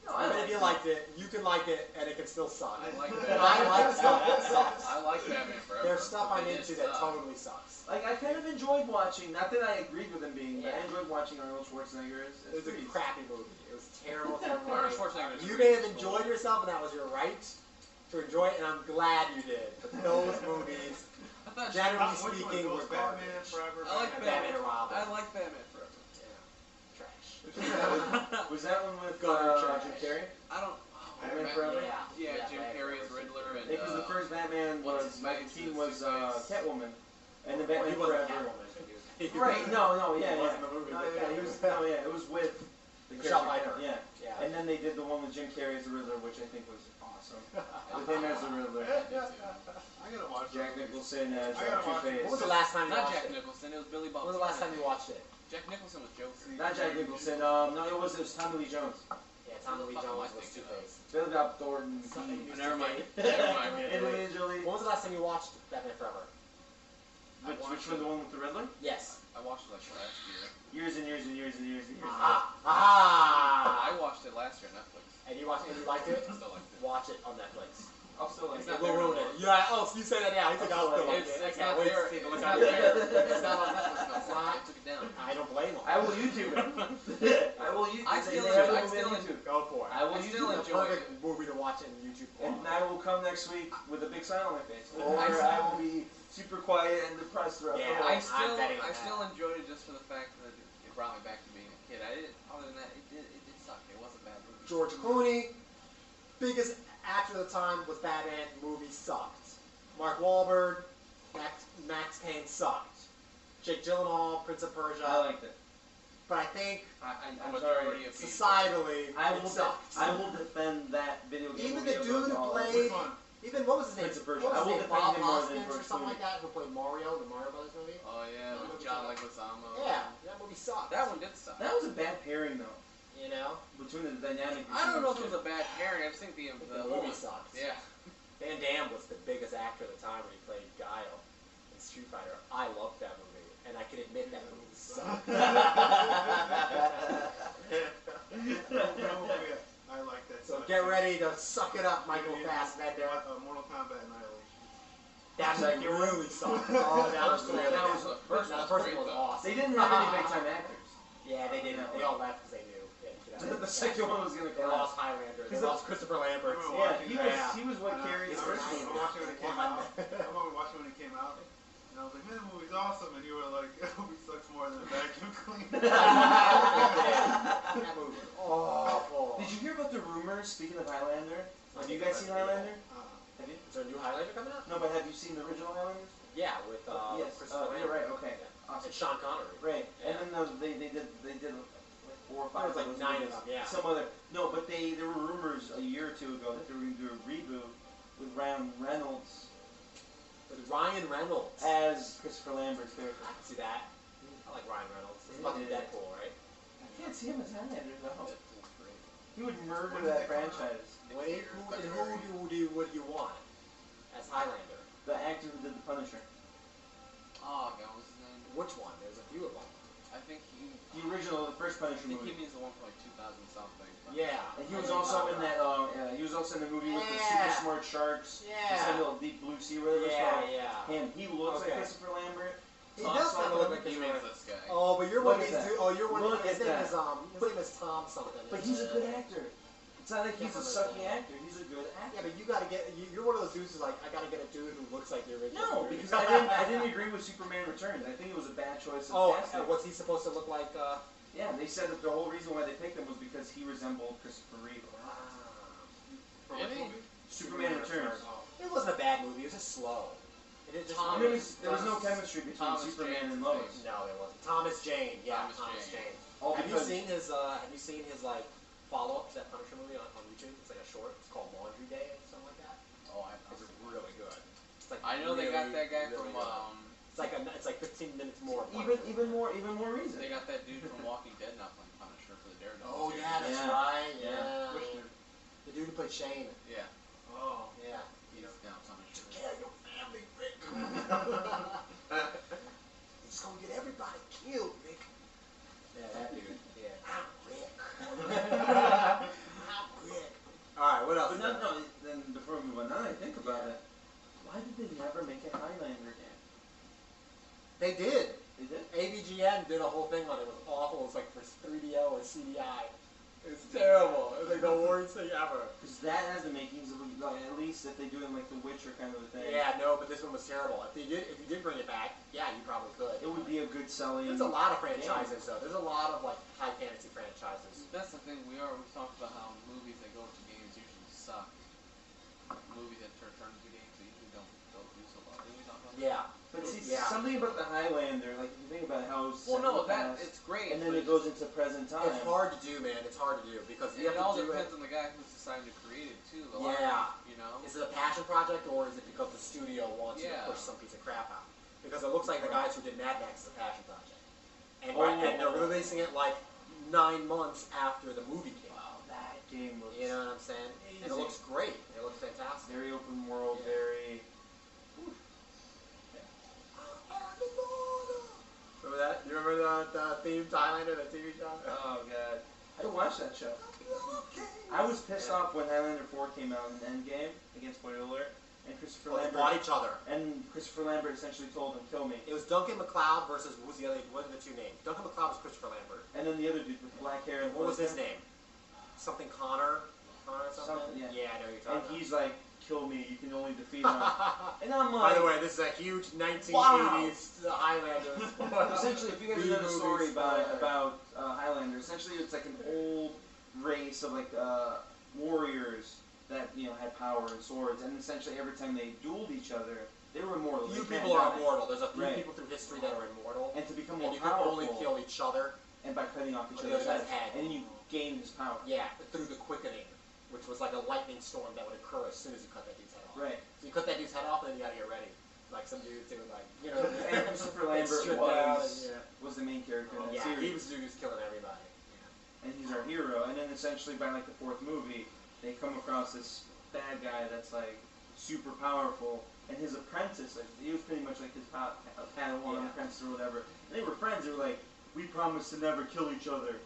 No, I mean, like if you liked it, you can like it, and it can still suck. I like And Batman. I like stuff that sucks. I like Batman Forever. There's stuff but I'm it into did that suck. totally sucks. Like I kind of enjoyed watching. Not that I agreed with him being, but I Yeah. enjoyed watching Arnold Schwarzenegger as It was a Freeze. crappy movie. It was terrible, terrible. Arnold movie. Schwarzenegger is You great. may have enjoyed yourself, and that was your right to enjoy it, and I'm glad you did. But those movies, I thought generally Which one speaking, goes were Batman garbage. Forever? I like And Batman. Batman and Robin. I like Batman Forever. Yeah. Trash. Was that one with Gutter Jim trash. Carrey? I don't. Batman Bat- Forever? Yeah, Jim Carrey as Riddler and. Because the first Batman what's was his Michael face? Keaton was Two-Face. Catwoman, and the Well, Batman he wasn't Forever. Catwoman. He was- Right? No, yeah, He yeah. wasn't the movie No, with yeah, he was. Catwoman. No, yeah, it was with the Michelle character, Pfeiffer. Yeah. Yeah. And then they did the one with Jim Carrey as the Riddler, which I think was awesome. With him as the Riddler. I gotta watch Jack that. Nicholson as I gotta watch it. Two-Face. When was the last time you Not watched Jack it? Nicholson. It was Billy Bob. When was the last time you watched it? Jack Nicholson was Joker. Not Jack Nicholson. No, it was Tommy Lee Jones. Yeah, Tommy Lee Jones was Two-Face. Billy Bob Thornton. Something he- used Never to mind. be. Never mind. Angelina Jolie. When was the last time you watched Batman Forever? Which one? The one with the Riddler? Yes. I watched it like last year. Years and years and years and years and years. Aha! Aha! I watched it last year on Netflix. And you watched it and you liked it? I still liked it. Watch it on Netflix. I'll still like It's it. not We'll there ruin anymore. it. Yeah, oh, you say that now. He's like, I'll still like It's, it. I it's can't not wait there. to see the It's look not on it. there. It's not on Netflix no It's more. not? They took it down. I don't blame him. I will YouTube it. I will YouTube. I still they have enjoy- it I on still YouTube. Go for it. I will I still YouTube it. It's a enjoy perfect movie to watch in YouTube. And quality. I will come next week with a big sign on my face, or I I will be super quiet and depressed throughout Yeah. the I whole. still, betting on I that. still enjoyed it just for the fact that it brought me back to being a kid. I didn't. Other than that, it did suck. It wasn't a bad movie. George Clooney, biggest actor of the time, was Batman. Movie sucked. Mark Wahlberg, Max Payne sucked. Jake Gyllenhaal, Prince of Persia. I liked it. But I think I'm Majority sorry. of people. societally, I it will. sucked. I will defend that video game. Even movie the dude above who all played- Which one? Even what was his name? Prince of Persia. What was I will his name? defend Bob him more than Hoskins or George something like Clooney. that, who played Mario, the Mario Brothers movie. Oh yeah, with John Leguizamo. Yeah, that movie sucked. That one did suck. That was a bad pairing though, You know, between the dynamic. I don't know if it was a bad pairing. I just think the the whole movie sucked. Yeah. Van Damme was the biggest actor at the time when he played Guile in Street Fighter. I loved that movie, and I can admit that movie sucked. No, yeah, I like that. So get ready to suck it up, Michael Fassbender. Mortal Kombat Annihilation. That Second movie one? really sucked. Oh, that was First one, really that bad. was the first No, one. the first Great, one was though. awesome. They didn't have any big time actors. Yeah, they didn't. They all left because they knew. They had to get out of The it. second one was gonna They come lost out. Highlander. They Because lost Christopher Lambert. Yeah, he was. Yeah. He was what carried He's the first right. one. I watched it when it came out. I remember watching when it came out. And I was like, man, the movie's awesome. And you were like, the movie sucks more than a vacuum cleaner. That movie was awful. Did you hear about the rumors, speaking of Highlander? Have you guys seen Highlander? Have you? Is there a new Highlander coming out? No, but have you seen the original Highlanders? Yeah, with Yes. Christopher You're Lambert. right, okay. Yeah. Awesome. And Sean Connery. Right. Yeah. And then they did like 4 or 5. There was like of those 9 of movies. them, yeah. Some other there were rumors a year or two ago that they were going to do a reboot with Ryan Reynolds With Ryan Reynolds. as Christopher Lambert's character. I can see that. I like Ryan Reynolds. It's about the Yeah. Deadpool, right? I can't see him as Highlander though. Deadpool's great. He would murder When did that they come out? franchise. Who would you want as Highlander? The actor who did the Punisher. Oh, God, what's his name? Which one? There's a few of them. I think The original, the first I Punisher think he movie. means the one from like 2000 something. But Yeah. And he was also in that. He was also in the movie with the super Yeah. smart sharks. Yeah. This little deep blue sea, whatever it's Yeah, called. yeah. Him. He looks Okay. like Christopher Lambert. He talks does kind of look like he Christopher means Lambert. this guy. Oh, but you're Look one at of these that. dude. Oh, you're one Look of his at name that. is his name is Tom something. But he's a good actor. It's not like he's a sucky actor. He's a good actor. Yeah, but you gotta get. You're one of those dudes who's like, I gotta get a dude who looks like the original. No, dude. because I didn't agree with Superman Returns. I think it was a bad choice of Oh, casting. what's he supposed to look like? Yeah, they said that the whole reason why they picked him was because he resembled Christopher Reeve. For which Really? movie? Superman Returns. Oh. It wasn't a bad movie. It was just slow. It just. Tom- There was no chemistry between Thomas Superman Jane's and Lois. face. No, there wasn't. Thomas Jane. Yeah, Thomas Jane. All Have you because seen his? Have you seen his like follow-up to that Punisher movie on YouTube? It's like a short. It's called Laundry Day or something like that. Oh, It's really good. It's like I know they got that guy really from. good. It's like 15 minutes more. of even more reason. They got that dude from Walking Dead now playing Punisher for the Daredevil. Oh series. yeah, that's Yeah. right. Yeah. Yeah. Which dude? The dude who played Shane. Yeah, Oh. Yeah. he's now Punisher. Care your family, Rick. He's gonna get everybody killed, Rick. Yeah, that dude. Yeah. I'm Rick. I'm Rick. All right, what else? But no, then before we move on, now that I think about it, why did they never make a Highlander game? They did. They did? AVGN did a whole thing on it. It was awful. It was like for 3DO or CDI. It was terrible. It was like the worst thing ever. Because that has the makings of, at least if they do it like The Witcher kind of a thing. Yeah, no, but this one was terrible. If you did bring it back, yeah, you probably could. It would be a good selling. There's a lot of franchises though. There's a lot of like high fantasy franchises. That's the thing. We've talked about how movies that go to games usually suck. Movies that turn into games they usually don't do so well. Didn't we talk about that? Yeah. But see, Yeah. something about the Highlander, like if you think about how it's Well, set in no, the past, it's great. and then but it goes into present time. It's hard to do, man. It's hard to do because you It have all to do depends it. on the guy who's deciding to create it too. Yeah. You know. Is it a passion project or is it because the studio wants you Yeah. to push some piece of crap out? Because it looks like the guys who did Mad Max is a passion project, and, Oh. and they're releasing it like 9 months after the movie came out. Wow, that game looks You know what I'm saying? And it looks great. It looks fantastic. very open world, Yeah. very. Remember that? You remember the theme Highlander, the TV show? Oh god, I didn't watch that show. I was pissed off when Highlander 4 came out in Endgame, against spoiler alert, and Christopher Well, they Lambert. fought each other. And Christopher Lambert essentially told him, "Kill me." It was Duncan MacLeod versus what was the other? What are the two names? Duncan MacLeod was Christopher Lambert. And then the other dude with black hair. And what was his name? Something Connor. Connor or something. Something, yeah. Yeah, I know who you're And talking he's like, "Kill me. You can only defeat him." about. And I'm By like, the way, this is a huge 1980s Highlander. essentially, if you guys know the B-movie story spoiler. about Highlander, essentially it's like an old race of like warriors that had power and swords, and essentially every time they dueled each other, they were immortal. Few They can't people are die. immortal. There's a few Right. people through history that are immortal, And to become and more you can powerful, only kill each other. and by cutting off each the other's other guy's heads, head. and then you gain his power. Yeah, through the quickening, which was like a lightning storm that would occur as soon as you cut that dude's head off. Right. So you cut that dude's head off, and then you gotta get ready. Like some dudes who like, And Christopher Lambert strip down was and, was the main character in that yeah, series. he was the dude who's killing everybody. And he's our hero. And then essentially by like the 4th movie, they come across this bad guy that's like super powerful, and his apprentice, like he was pretty much like his Padawan Yeah. apprentice or whatever. And they were friends. They were like, "We promise to never kill each other."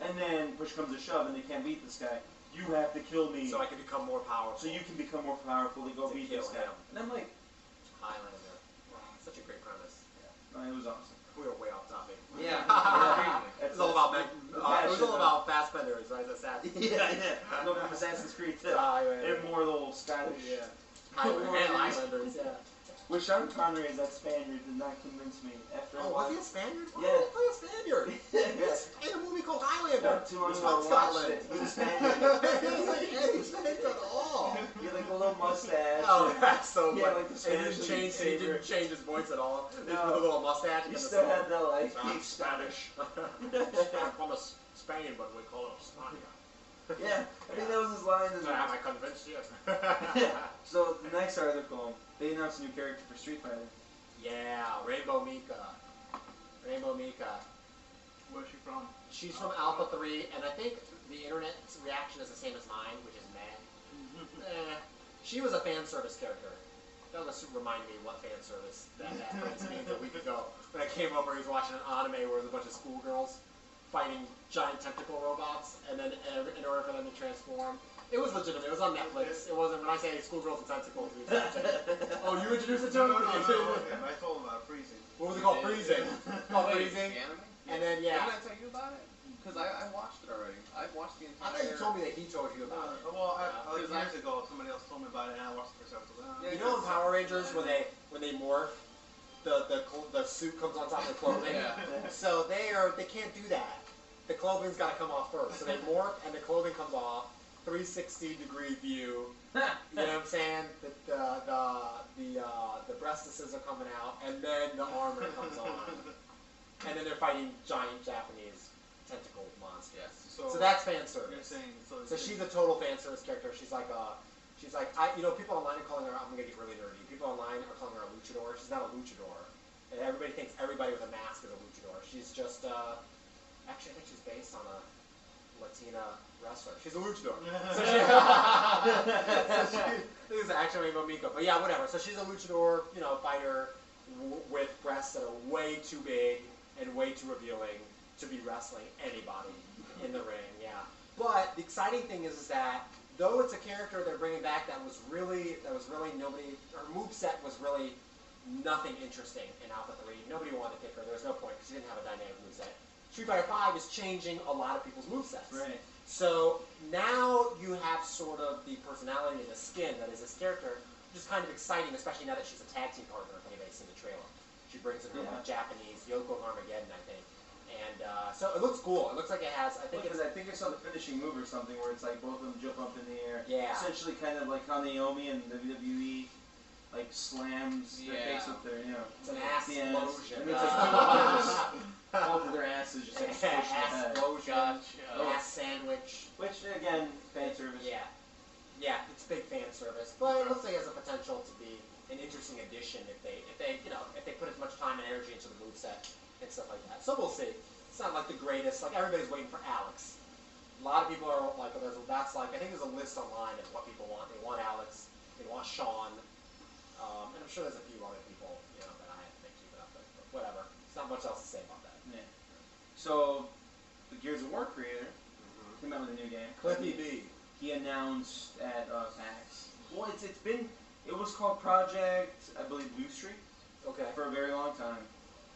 And then push comes to shove, and they can't beat this guy. You have to kill me, So I can become more powerful. so you can become more powerful to go To beat kill this guy. him. And I'm like, Highlander. Wow, such a great premise. no, it was awesome. We were way off topic. Yeah. It was all about it was all about Fassbenders, right? Assassin's Creed. Yeah. No, from Assassin's Creed too. Highlander. Immortal Scottish. Yeah. Highlanders, yeah. Well, Sean Connery as that Spaniard did not convince me. After Oh, was he a Spaniard? Why Yeah. did he play a Spaniard? He's in a movie called Highlander. Not too long He's ago, from I watched Scotland. it. He was a Spaniard. He doesn't like any Spanish at all. He had like a little mustache. Oh, that's so Yeah, funny. like the And Spanish he didn't favorite. change his voice at all. Just No. with a little mustache. He and still the had that like I'm he's Spanish. I'm from Spain, but we call it Spania. Yeah, I think that was his line. In Am I convinced? Yes. So the next article, they announced a new character for Street Fighter. Yeah, Rainbow Mika. Rainbow Mika. Where's she from? She's from Alpha 3, and I think the internet's reaction is the same as mine, which is meh. She was a fan service character. That was remind me what fan service that means a week ago when I came over. He was watching an anime where there's a bunch of schoolgirls fighting giant tentacle robots, and then in order for them to transform, it was legitimate. It was on Netflix. It wasn't when I say schoolgirls and tentacles. Oh, you introduced it to him? No, I told him about freezing. What was it called? Freezing. Called Wait, Freezing. the anime? And then Didn't I tell you about it? Because I watched it already. I've watched the I entire. thought you told me that he told you about it. Well, Because years ago, somebody else told me about it, and I watched the first episode. Yeah, You know in Power Rangers when they morph, the suit comes on top of the clothing. Yeah. So they can't do that. The clothing's got to come off first. So they morph and the clothing comes off. 360-degree view. You know what I'm saying? The breastises are coming out, and then the armor comes on, and then they're fighting giant Japanese tentacle monsters. Yes. So that's fan You're service. saying So she's a total fan service character. She's like people online are calling her. I'm gonna get really nerdy. People online are calling her a luchador. She's not a luchador, and everybody thinks everybody with a mask is a luchador. She's just actually I think she's based on a Latina wrestler. She's a luchador. This is actually Rainbow Miko, but yeah, whatever. So she's a luchador, fighter with breasts that are way too big and way too revealing to be wrestling anybody in the ring. Yeah. But the exciting thing is that though it's a character they're bringing back that was really nobody. Her moveset was really nothing interesting in Alpha 3. Nobody wanted to pick her. There was no point because she didn't have a dynamic moveset. Street Fighter 5 is changing a lot of people's movesets. Right. So now you have sort of the personality and the skin that is this character, which is kind of exciting, especially now that she's a tag team partner, if anybody's seen the trailer. She brings in her Japanese Yoko of Armageddon, I think. And so it looks cool. It looks like it has, I think I saw the finishing move or something where it's like both of them jump up in the air. Yeah. Essentially kind of like how Naomi and WWE like slams their Yeah. face with their, it's an ass the explosion. And it's like both of their asses just like squished in the Ass head. explosion, Gotcha. ass sandwich. Which again, fan service. Yeah, it's big fan service, but it looks like it has a potential to be an interesting addition if they put as much time and energy into the moveset and stuff like that. So we'll see. It's not like the greatest. Like everybody's waiting for Alex. A lot of people are like, I think there's a list online of what people want. They want Alex. They want Sean. And I'm sure there's a few other people, that I have to think keep it up with. But whatever. There's not much else to say about that. Yeah. So the Gears of War creator came out with a new game. Cliffy B. He announced at PAX. Well, it was called Project, I believe, Blue Streak Okay. for a very long time,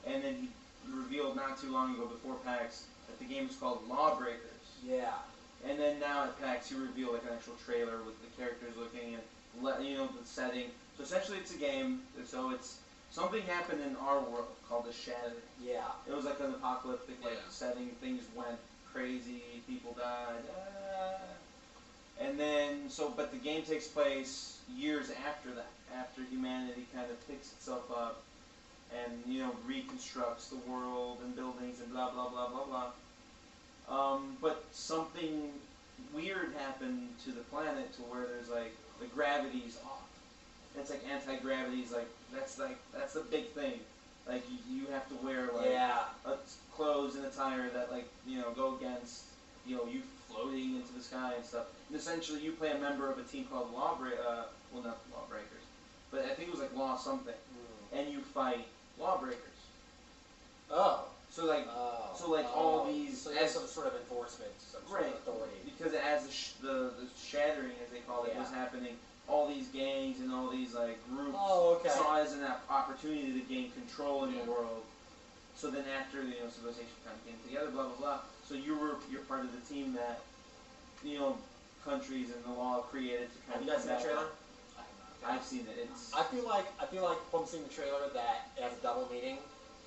and then he revealed not too long ago before PAX that the game is called Lawbreakers. Yeah. And then now at PAX he revealed like an actual trailer with the characters looking and the setting. So essentially it's a game. So it's something happened in our world called the Shattering. Yeah. It was like an apocalyptic setting. Things went crazy. People died. And then but the game takes place years after that, after humanity kind of picks itself up and reconstructs the world and buildings and blah blah blah blah blah. But something weird happened to the planet to where there's like the gravity's off. It's like anti-gravity's that's the big thing. Like you have to wear clothes and attire that go against you floating into the sky and stuff. And essentially you play a member of a team called well, not Lawbreakers, but I think it was like Law something, and you fight lawbreakers. Oh. So all these So you have some sort of enforcement, some sort of authority. Because as the shattering, as they call it, was happening, all these gangs and all these groups saw it as an opportunity to gain control in the world. So then after the civilization kind of came together, blah blah blah. So you're part of the team that countries and the law created to kind Have of. you guys seen the trailer? I've seen it. I feel like from seeing the trailer that it has a double meaning.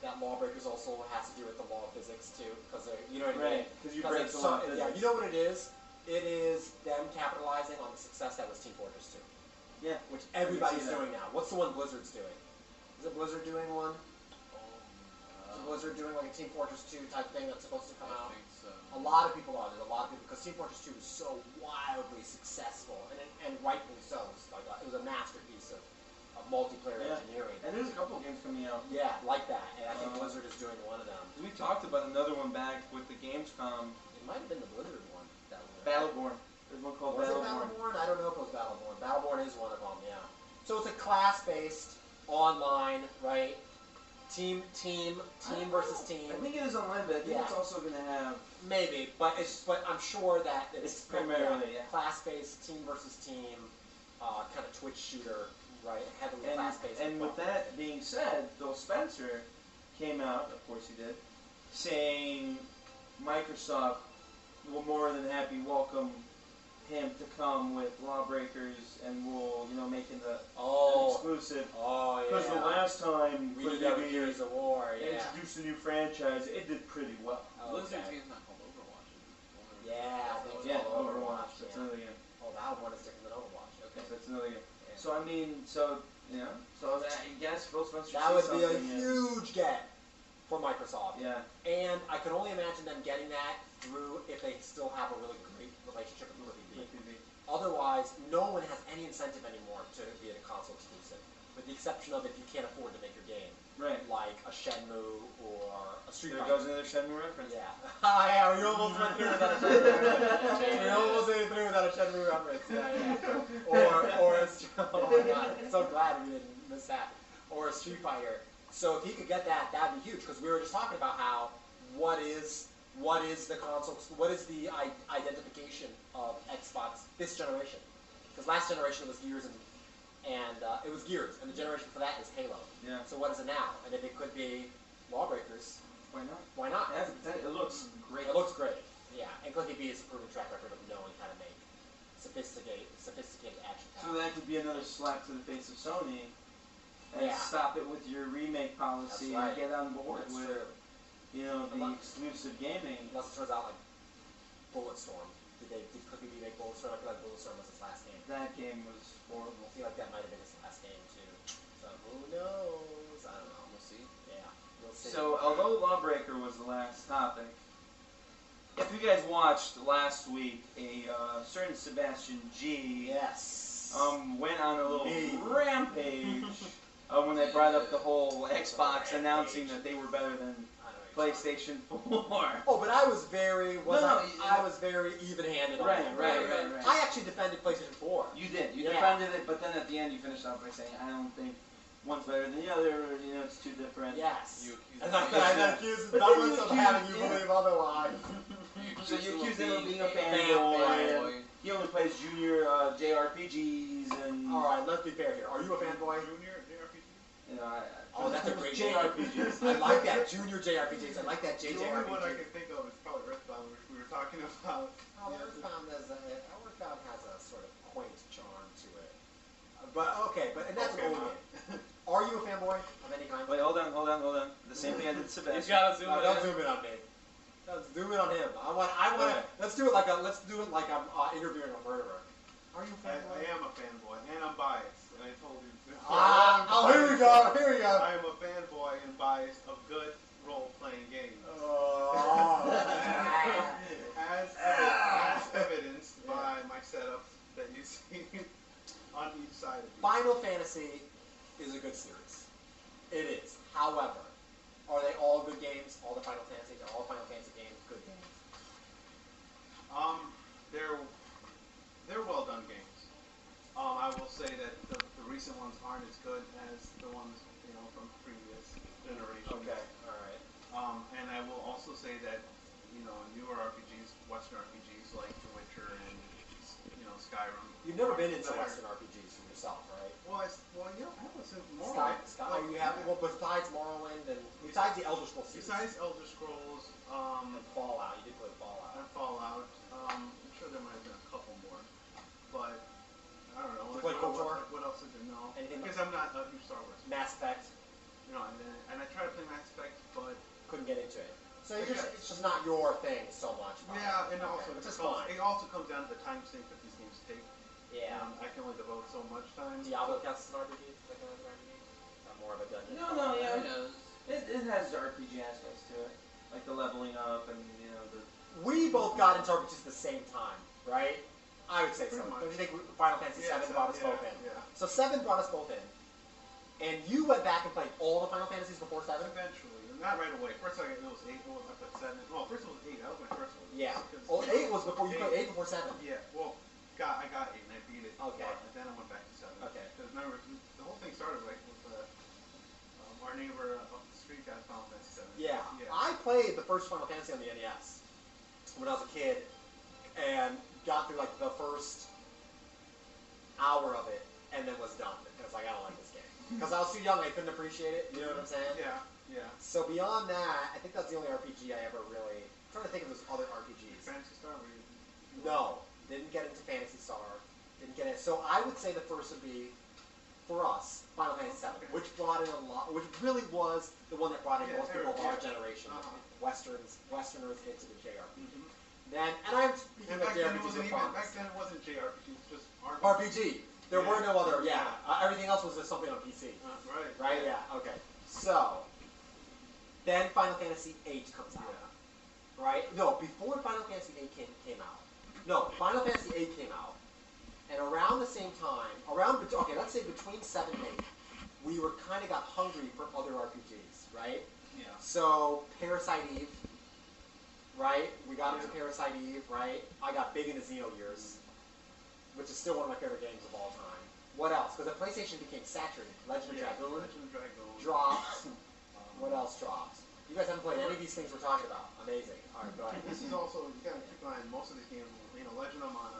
That Lawbreakers also has to do with the law of physics too, because you know what I mean. Right, because you break the law of physics. Yeah, you know what it is? It is them capitalizing on the success that was Team Fortress 2. Yeah. Which everybody's doing now. What's the one Blizzard's doing? Is it Blizzard doing one? Is Blizzard doing like a Team Fortress 2 type thing that's supposed to come out? I think so. A lot of people are. There's a lot of people because Team Fortress 2 was so wildly successful, and rightfully so. It was a masterpiece of multiplayer engineering. And there's a couple of games coming out. Yeah, like that. And I think Blizzard is doing one of them. We talked about another one back with the Gamescom. It might have been the Blizzard one. Battleborn. There's one called Battleborn. Battleborn? I don't know if it was Battleborn. Battleborn is one of them, yeah. So it's a class-based, online, right? Team versus team. I think it is online, but I think it's also going to have... Maybe, but I'm sure that it's primarily class-based, team versus team, kind of Twitch shooter, right? Heavily class-based. And with that being said, Phil Spencer came out, of course he did, saying Microsoft will more than happy welcome him to come with Lawbreakers, and we'll, making an exclusive. Oh, yeah. Because the last time we did Gears of War, introduced a new franchise, it did pretty well. Blizzard's game's not called Overwatch. Overwatch. That's another game. Oh, that one is different than Overwatch. Okay. Yes, that's another game. Yeah. So I guess Phil Spencer. That would be a huge get for Microsoft. Yeah. And I can only imagine them getting that through if they still have a really great relationship with PvP. Otherwise, no one has any incentive anymore to be a console exclusive, with the exception of if you can't afford to make your game. Right. Like a Shenmue or a Street Fighter. There goes another Shenmue reference. Yeah. Yeah, we almost went through without a Shenmue reference. We almost went through without a Shenmue reference. Yeah. Or oh my god, I'm so glad we didn't miss that. Or a Street Fighter. So if he could get that, that'd be huge, because we were just talking about how what is the console, what is the identification of Xbox this generation? Because last generation was Gears and it was Gears, and the generation for that is Halo. Yeah. So what is it now? And if it could be Lawbreakers, why not? Why not? It looks great. It looks great. Yeah, and Cliffy B is a proven track record of knowing how to make sophisticated action. So that could be another slap to the face of Sony. And stop it with your remake policy and get on board with the exclusive gaming. Unless it turns out like Bulletstorm. Did Cliffy B make Bulletstorm? I feel like Bulletstorm was his last game. That game was horrible. I feel like that might have been his last game too. So who knows? I don't know. We'll see. Yeah, we'll see. So although Lawbreaker was the last topic, if you guys watched last week, a certain Sebastian G went on a little rampage when they brought up the whole Xbox announcing that they were better than PlayStation 4. Oh, but I was very I was very even-handed on that. Right. I actually defended PlayStation 4. You did. You defended it, but then at the end you finished off by saying, I don't think one's better than the other, or, it's too different. Yes. And I accused Douglas of having you believe otherwise. So you accused him of being a fanboy. He only plays junior JRPGs and... Alright, let's be fair here. Are you a fanboy? Junior JRPG? That's a great JRPGs. I like that. Junior JRPGs. I like that JRPG. The only one I can think of is probably Earthbound, which we were talking about. Earthbound has a sort of quaint charm to it. And that's an old game. Are you a fanboy of any kind? Wait, hold on. The same thing I did to Sebastian. You gotta zoom in. Don't zoom in on me. Let's zoom in on him. I want. Let's do it like I'm interviewing a murderer. Are you a fanboy? I am a fanboy, and I'm biased, and I told you. Here we go. I am a fanboy and biased of good role-playing games. As evidenced by my setups that you see on each side of you. Final Fantasy is a good series. It is. However, are they all good games? All the Final Fantasy? Are all Final Fantasy games good games? They're well done games. I will say that the recent ones aren't as good as the ones from previous generations. Okay, all right. And I will also say that newer RPGs, Western RPGs like The Witcher and Skyrim. You've never been into Western RPGs yourself, right? I was in Morrowind. You have besides Morrowind and besides the Elder Scrolls series. Besides Elder Scrolls, and Fallout. You did play Fallout. And Fallout. I'm sure there might have been a couple more, but I don't know. Did you play KOTOR? What else is there? not your thing so much. Yeah, and also which is fine. it also comes down to the time sink that these games take. Yeah. I can only devote so much time. Diablo counts as an RPG? Like another RPG? Or more of a dungeon? No, yeah. It is. It has the RPG aspects to it, like the leveling up and the. We both got into RPGs at the same time, right? I would say so. Pretty much. Don't you think Final Fantasy VII brought us both in? Yeah. So 7 brought us both in. And you went back and played all the Final Fantasies before 7? Eventually, not right away. First it was 8. I put 7. Well, first it was 8. That was my first one. Yeah. Oh, 8 was before you played 8 before 7. Yeah. Well, I got 8 and I beat it. Okay. And then I went back to 7. Okay. Because remember, the whole thing started right with our neighbor up the street got Final Fantasy 7. Yeah. I played the first Final Fantasy on the NES when I was a kid, and got through like the first hour of it, and then was done. And it's like, I don't like this game. Because I was too young, I couldn't appreciate it, you know what I'm saying? Yeah. So beyond that, I think that's the only RPG I ever really, I'm trying to think of those other RPGs. Fantasy Star, were you? No, didn't get into Phantasy Star, didn't get it. So I would say the first would be, for us, Final Fantasy VII, Okay. which brought in a lot, which really was the one that brought in Yeah, most people of our yeah. generation, Uh-huh. Westerners into the JRPG. Mm-hmm. Then, and I'm speaking And of back then it JRPGs wasn't with even. promise. Back then it wasn't JRPG. It was just RPG. There were no other, Yeah. everything else was just something on PC. Right. Right, yeah, okay. So, then Final Fantasy VIII comes out. Yeah. Right? No, before Final Fantasy VIII came out. No, Final Fantasy VIII came out. And around the same time, let's say between 7 and 8, we were kind of got hungry for other RPGs, right? Yeah. So, Parasite Eve, right? We got into Parasite Eve, right? I got big into Xenogears, which is still one of my favorite games of all time. What else? Because the PlayStation became saturated. Legend of Dragoon Legend of Dragoon. dropped. What else dropped? You guys haven't played any of these things we're talking about. Amazing. All right, go ahead. This is also, you gotta keep in mind, most of these games, Legend of Mana,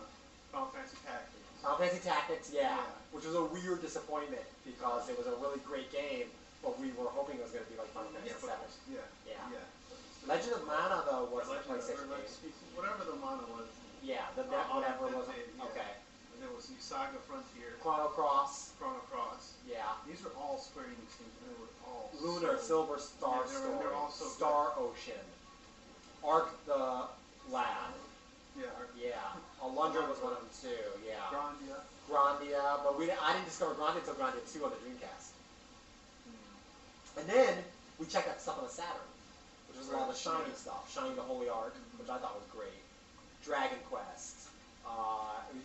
Final Fantasy Tactics. Final Fantasy Tactics, yeah, Yeah. which was a weird disappointment because it was a really great game, but we were hoping it was going to be like Final Fantasy VII. Yeah. Legend of Mana, though, was a Legend of- PlayStation or game. whatever the Mana was. Yeah, whatever was. Okay. And there was Saga Frontier, Chrono Cross. Chrono Cross. Yeah. These were all Square Enix games, and they were all Lunar, so, Silver Star Yeah, Story, they're all so Star Ocean, Arc the Lad. Yeah. Yeah. Alundra was one of them too. Yeah. Grandia. Grandia, but I didn't discover Grandia until Grandia 2 on the Dreamcast. And then we checked out stuff on the Saturn, which was a lot of the shiny stuff, Shiny the Holy Ark, which I thought was great. Dragon Quest.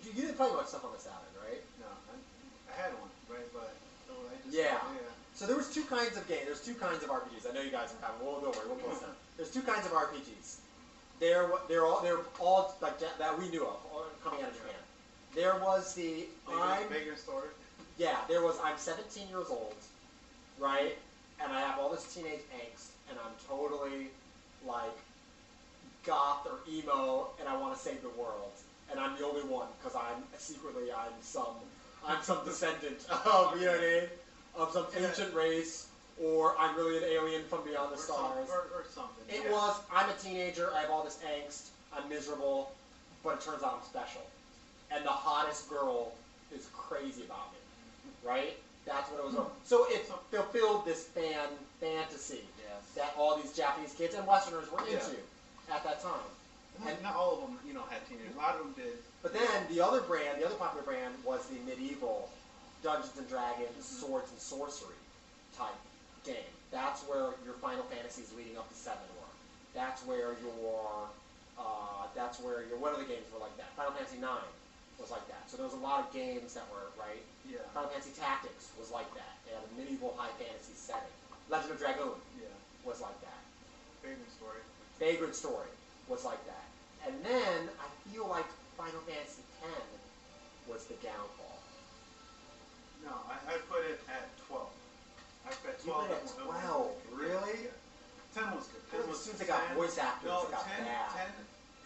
You didn't play much stuff on the Saturn, right? No, I had one, right? But I just Yeah. So there was two kinds of games. There's two kinds of RPGs. I know you guys are having. Well, don't worry, we'll close down. There's two kinds of RPGs. They're all like that we knew of, all coming out of Japan. There was the Bigger story. Yeah, there was I'm 17 years old, right? And I have all this teenage angst, and I'm totally like goth or emo, and I want to save the world, and I'm the only one because I'm some descendant of, you know what I mean, of some ancient race, or I'm really an alien from beyond the stars. Or something. It was, I'm a teenager, I have all this angst, I'm miserable, but it turns out I'm special. And the hottest girl is crazy about me, right? That's what it was about. So it fulfilled this fantasy that all these Japanese kids and Westerners were into at that time. And not all of them, had teenagers. A lot of them did. But then the other popular brand was the medieval Dungeons and Dragons, swords and sorcery type game. That's where your Final Fantasies leading up to 7 were. That's where what other games were like that? Final Fantasy 9 was like that. So there was a lot of games that were, right? Yeah. Final Fantasy Tactics was like that. They had a medieval high fantasy setting. Legend of Dragoon was like that. Vagrant Story was like that. And then I feel like Final Fantasy X was the downfall. No, I put it at 12. I put 12. You put it at 12? Really? Yeah. 10 was good. 10 was as soon as they got voice actors, no, it got 10, bad.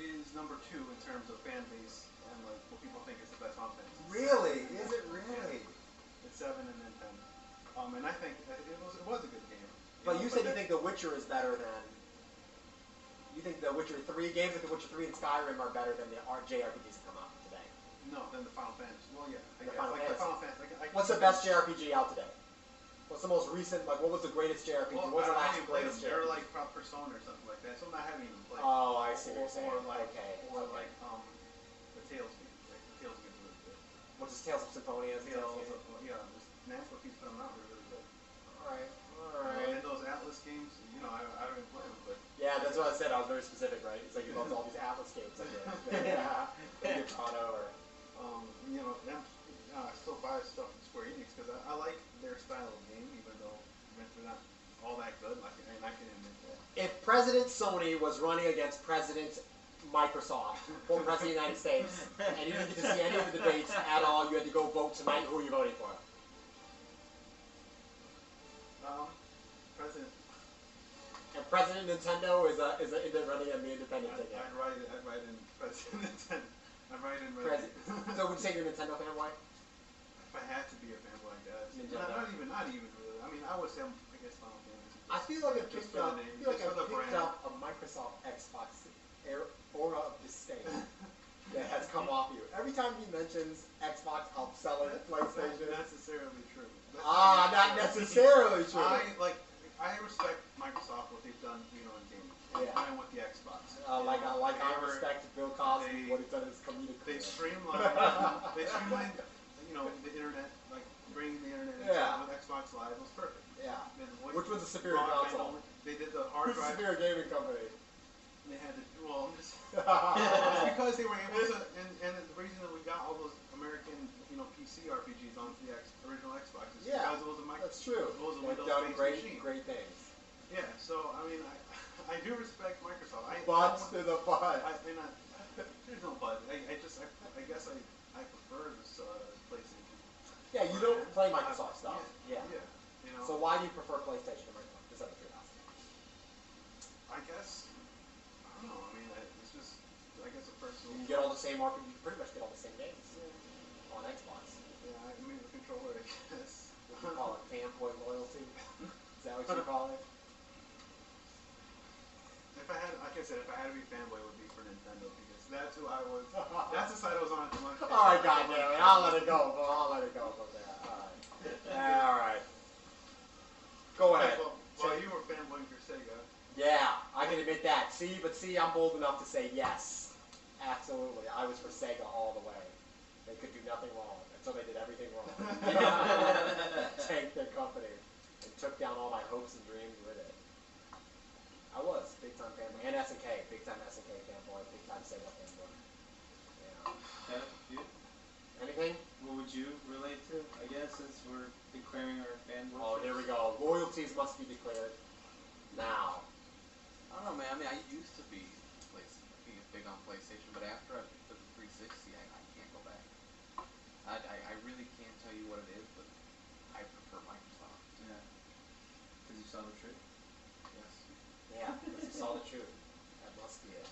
10 is number 2 in terms of fan base and like what people think is the best Final Fantasy. Really? Is it really? Yeah. It's 7 and then 10. And I think it was a good game. But you said you think The Witcher is better than... You think The Witcher 3, games like The Witcher 3 and Skyrim are better than the JRPGs that come out today? No, than the Final Fantasy. Well, yeah. The Final Final Fantasy. Fantasy. What's the best JRPG out today? What's the most recent? Like, what was the greatest JRPG? Well, What's the I last didn't play them. greatest They were JRPG? like Persona or something like that. Something I haven't even played. Oh, I see what you're saying. Or like, okay. or okay. like the Tales games. Like the Tales games are really good. What is Tales of Symphonia? Tales of, yeah, just Namco keeps putting them out. They're really good. Alright. And those Atlas games, you know, I don't even play them, but Yeah, that's what I said. I was very specific, right? It's like you loved all these Atlas games. I did. Yeah. They get caught over. you know, I still buy stuff from Square Enix because I like their style of game, even though they're not all that good. And I can admit that. If President Sony was running against President Microsoft, or President of the United States, and you didn't get to see any of the debates at all, you had to go vote tonight. Who are you voting for? President. And President Nintendo is running an independent ticket. I'd write in President Nintendo. I'd write in So would you say you're a Nintendo fanboy? If I had to be a fanboy, I guess. Nintendo. Not even really. I mean, I would say I guess Final Fantasy. I feel like I Just picked for up. the name, I feel like just I for the picked brand. up a Microsoft Xbox aura of disdain that has come off you. Every time he mentions Xbox, I'll sell it. PlayStation. Not necessarily true. Not necessarily true. I respect Microsoft what they've done, you know, in gaming. Yeah. And with the Xbox. I respect Bill Cosby, what he's done in his comedic They career. streamlined, you know, the internet, like bringing the internet Yeah. with Xbox Live was perfect. Yeah. And Which was a superior console? They did the hard drive. Superior gaming company. They had to, well, it's because they were able to, and the reason that we got all those American, you know, PC RPGs onto the original Xbox is because it was a That's true. It was a They've done Windows-based machine. great things. Yeah, so I mean, I do respect Microsoft. There's a but. There's no but. I guess I prefer this PlayStation. Yeah, you don't play Microsoft stuff. Yeah. You know. So why do you prefer PlayStation to Microsoft? Just out of curiosity. I guess I don't know. I mean, it's just I guess a personal. You can get all the same RPG. You can pretty much get all the same games on Xbox. Yeah, I mean the controller. I guess. What do you call it? Fanboy loyalty. Is that what you call it? If I had, like I said, if I had to be fanboy, it would be for Nintendo because that's who I was. That's the side I was on at the moment. All right, goddamn it! I'll let it go. I'll let it go from there. All right. Go ahead. Well, you were fanboying for Sega. Yeah, I can admit that. See, I'm bold enough to say yes. Absolutely, I was for Sega all the way. They could do nothing wrong until they did everything wrong. Tanked their company and took down all my hopes and dreams with it. I was big time fanboy, and SNK, big time SNK fanboy, big time Sega fanboy. Yeah. Okay, you? Anything? What would you relate to? I guess since we're declaring our fanboy. Oh, here we go. Loyalties must be declared now. I don't know, man. I mean, I used to be big on PlayStation, but after I picked up the 360, I can't go back. I really can't tell you what it is, but I prefer Microsoft. Yeah. Because you saw the truth. Yes. Yeah, because you saw the truth. That must be it.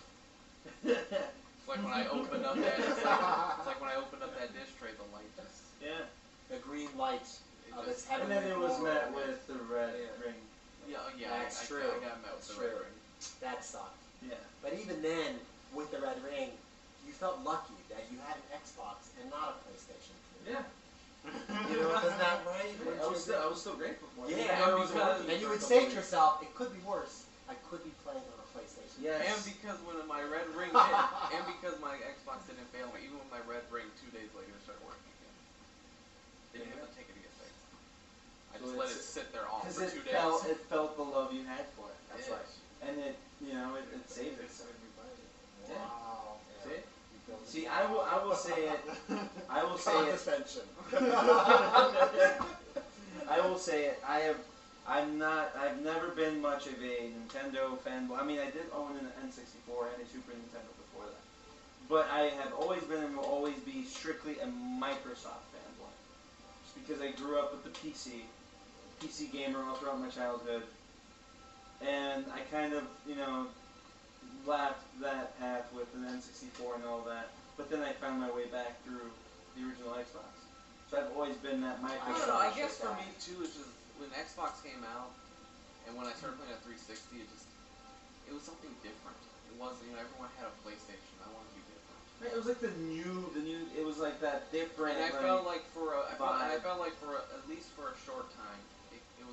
It's like when I opened up that. It's like when I opened up that dish tray, the light just. Yeah. The green light of its And heavenly then it was glory. met with the red ring. Yeah, That's I true. got met with That's the red true. ring. That sucked. Yeah. But even then, with the red ring, you felt lucky that you had an Xbox and not a PlayStation 2. Yeah. You know, isn't that right? I was still grateful for it. Yeah, Even though it was because- working and you for would a say couple to weeks. yourself, it could be worse. I could be playing on a PlayStation. Yes. And because when my red ring hit, and because my Xbox didn't fail me, even with my red ring 2 days later it started working again. Didn't have to take it to get fixed. I So just let it sit there on Because for it 2 days. felt the love you had for it. That's Yeah. right. And it saved it. Yeah. Wow. See? You built See, I will say it. I will say it. condescension. I will say it. I've never been much of a Nintendo fanboy. I mean, I did own an N64 and a Super Nintendo before that. But I have always been and will always be strictly a Microsoft fanboy. Just because I grew up with the PC gamer all throughout my childhood. And I kind of, left that path with an N64 and all that. But then I found my way back through the original Xbox. So I've always been that I Microsoft. don't know, I guess for me too, it's just when Xbox came out, and when I started playing at 360, it was something different. It wasn't, everyone had a PlayStation. I wanted to be different. It was like the new, it was like that different. And I felt like at least for a short time,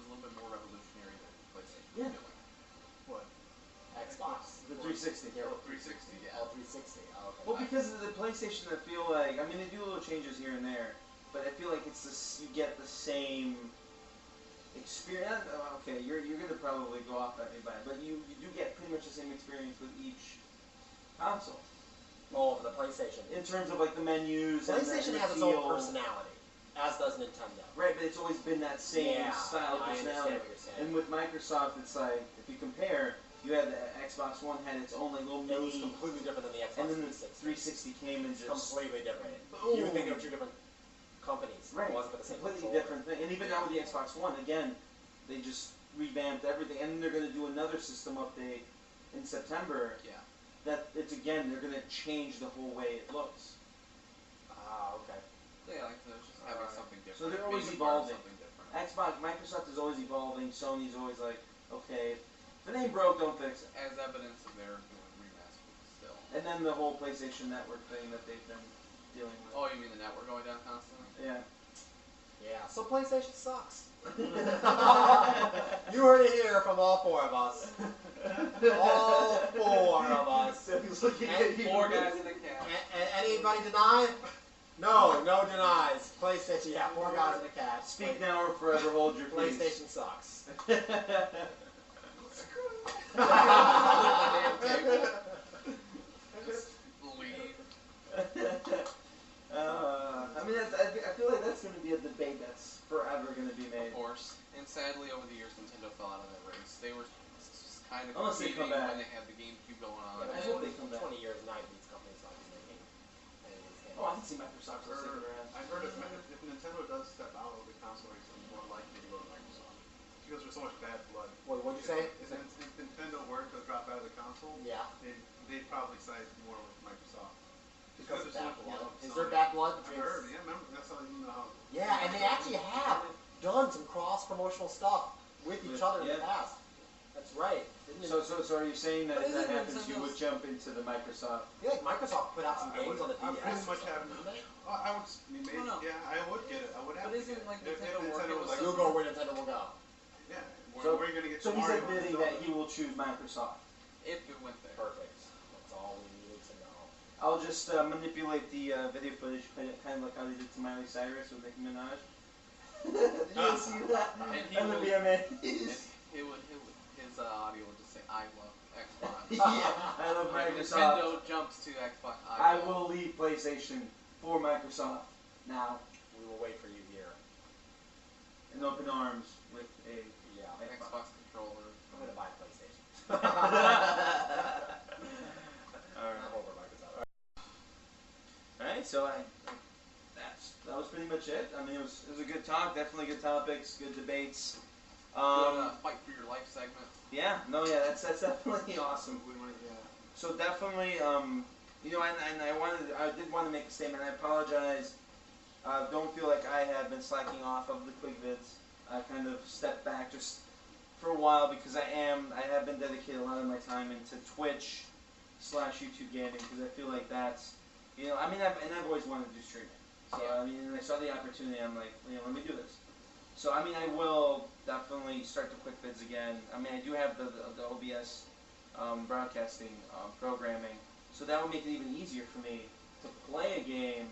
a little bit more revolutionary than PlayStation. Yeah. I feel like. What? Xbox. The 360. Yeah. 360, yeah. Oh, 360. Oh, okay. Well, because of the PlayStation, I feel like, I mean, they do little changes here and there, but I feel like it's this, you get the same experience. Okay, you're gonna probably go off at me by it, but you do get pretty much the same experience with each console. Oh, the PlayStation. In terms of like the menus. PlayStation and the has its feel. own personality, as does Nintendo. Right, but it's always been that same Yeah, style of I personality. understand what you're saying. And with Microsoft, it's like, if you compare, you had the Xbox One had its own like little It was mini, completely different than the Xbox and then the 360. 360 came and just Completely different. boom. You would think they were two different companies. Right, It wasn't for the same completely controller. different thing. And even now with the Xbox One, again, they just revamped everything, and then they're going to do another system update in September. Yeah. That it's again, they're going to change the whole way it looks. Ah, okay. Yeah, like just having something different. So they're always being a part of evolving. Something different. Microsoft is always evolving. Sony's always like, okay, if it ain't broke, don't fix it. As evidence of their doing remasters still. And then the whole PlayStation Network thing that they've been dealing with. Oh, you mean the network going down constantly? Yeah. Yeah, so PlayStation sucks. You heard it here from all four of us. All four of us. He's looking And at you. 4 guys in a cab. And anybody deny? No, no denies. PlayStation, yeah, 4 guys in a cat. Speak now or forever hold your peace. PlayStation sucks. Just leave. I mean, I feel like that's going to be a debate that's forever going to be made. Of course. And sadly, over the years, Nintendo fell out of that race. They were just kind of Unless they competing come back. when they had the GameCube going on. I hope they come back. 20 years, neither of these companies are making any of these games. Oh, I can see Microsoft still sticking around. I heard if Nintendo does step out of the console race, it's more likely to go to Microsoft. Because there's so much bad blood. What'd you say? If Nintendo were to drop out of the console, Yeah. they'd probably side more with Microsoft. Because of there's bad so much blood. love Is for there Sony. bad blood? I heard, yeah, remember, that's how you know how. Yeah, and they actually have done some cross-promotional stuff with each other in the Yeah. past. That's right. So are you saying that But if that isn't happens, you would Nintendo's- jump into the Microsoft? I feel like Microsoft put out some games on the I DS. pretty much or have. something, didn't they? I would. Maybe, No. yeah, I would get it. I would have. But to isn't, get it. like, If Nintendo Nintendo working was with like, You'll go where Nintendo will go. yeah, So- we're gonna get So he's Mario admitting and that Zelda. he will choose Microsoft. If it went there. Perfect. That's all we needed to know. I'll just manipulate the video footage, kind of like how they did to Miley Cyrus with Nicki Minaj. Did you see that? And he And the will- VMAs. And his audio would just say, I love Xbox. Yeah, I love Like, Microsoft. Nintendo jumps to Xbox. I will leave PlayStation for Microsoft now We will wait for you here. in open arms with a Yeah. Xbox controller. I'm going to buy a PlayStation. All right. I'm over Microsoft. All right, so that was pretty much it. I mean, it was a good talk, definitely good topics, good debates. Good, fight for your life segment. Yeah, no, yeah, that's definitely awesome. So definitely, you know, and I did want to make a statement. I apologize. Don't feel like I have been slacking off of the quick vids. I kind of stepped back just for a while because I have been dedicating a lot of my time into Twitch/YouTube gaming because I feel like that's, you know, I mean, I've always wanted to do streaming. So I mean, when I saw the opportunity, I'm like, you know, let me do this. So I mean, I will definitely start the quick vids again. I mean, I do have the OBS broadcasting programming, so that would make it even easier for me to play a game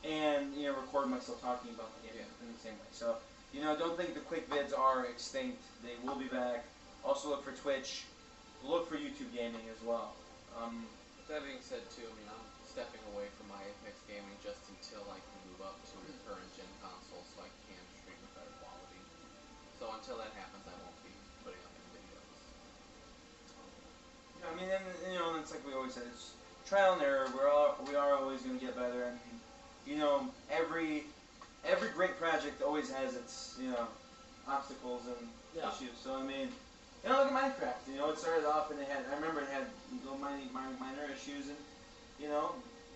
and, you know, record myself talking about the game in the same way. So, you know, don't think the quick vids are extinct. They will be back. Also look for Twitch. Look for YouTube gaming as well. That being said, too, I mean, I'm stepping away from my Apex gaming just until I can move up to the current gen console so I can stream with better quality. So until that happens, I won't be putting up any videos. I mean, and, you know, it's like we always said, it's trial and error. We are always going to get better, and you know, every great project always has its, you know, obstacles and issues. So I mean, you know, look at Minecraft. You know, it started off and I remember it had little minor issues, and you know,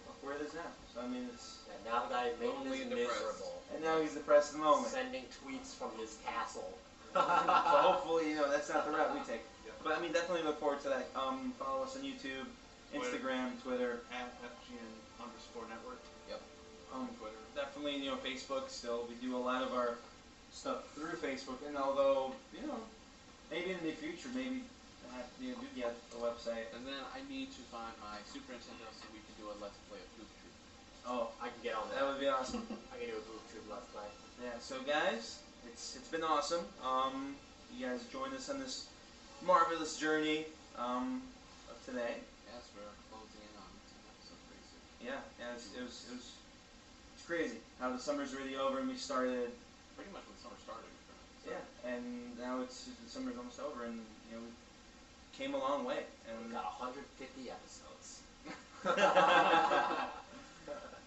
look where it is now. So I mean, it's. And now the guy Lonely is and depressed. miserable. And now he's depressed at the moment. Sending tweets from his castle. So hopefully, you know, that's not the route we take. But I mean, definitely look forward to that. Follow us on YouTube, Instagram, Twitter. At FGN_network. Yep. Twitter. Definitely, you know, Facebook still. We do a lot of our stuff through Facebook. And although, maybe in the future, maybe do get a website. And then I need to find my Super Nintendo so we can do a Let's Play of Poop Troop. Oh, I can get on that that. would be awesome. I can do a Poop Troop Let's Play. Yeah, so guys, it's been awesome. You guys joined us on this marvelous journey of today. Yes, we're closing in on 10 episodes pretty soon. Yeah, it was crazy how the summer's already over and we started. Pretty much when summer started. Yeah, and now the summer's almost over and we came a long way. And We've got 150 episodes.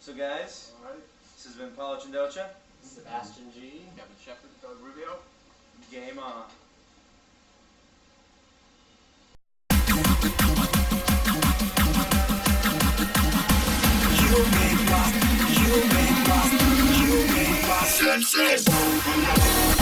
So guys, Alright. this has been Paulo Chindocha. Sebastian G. Kevin Shepard. Doug Rubio. Game on. You make my senses.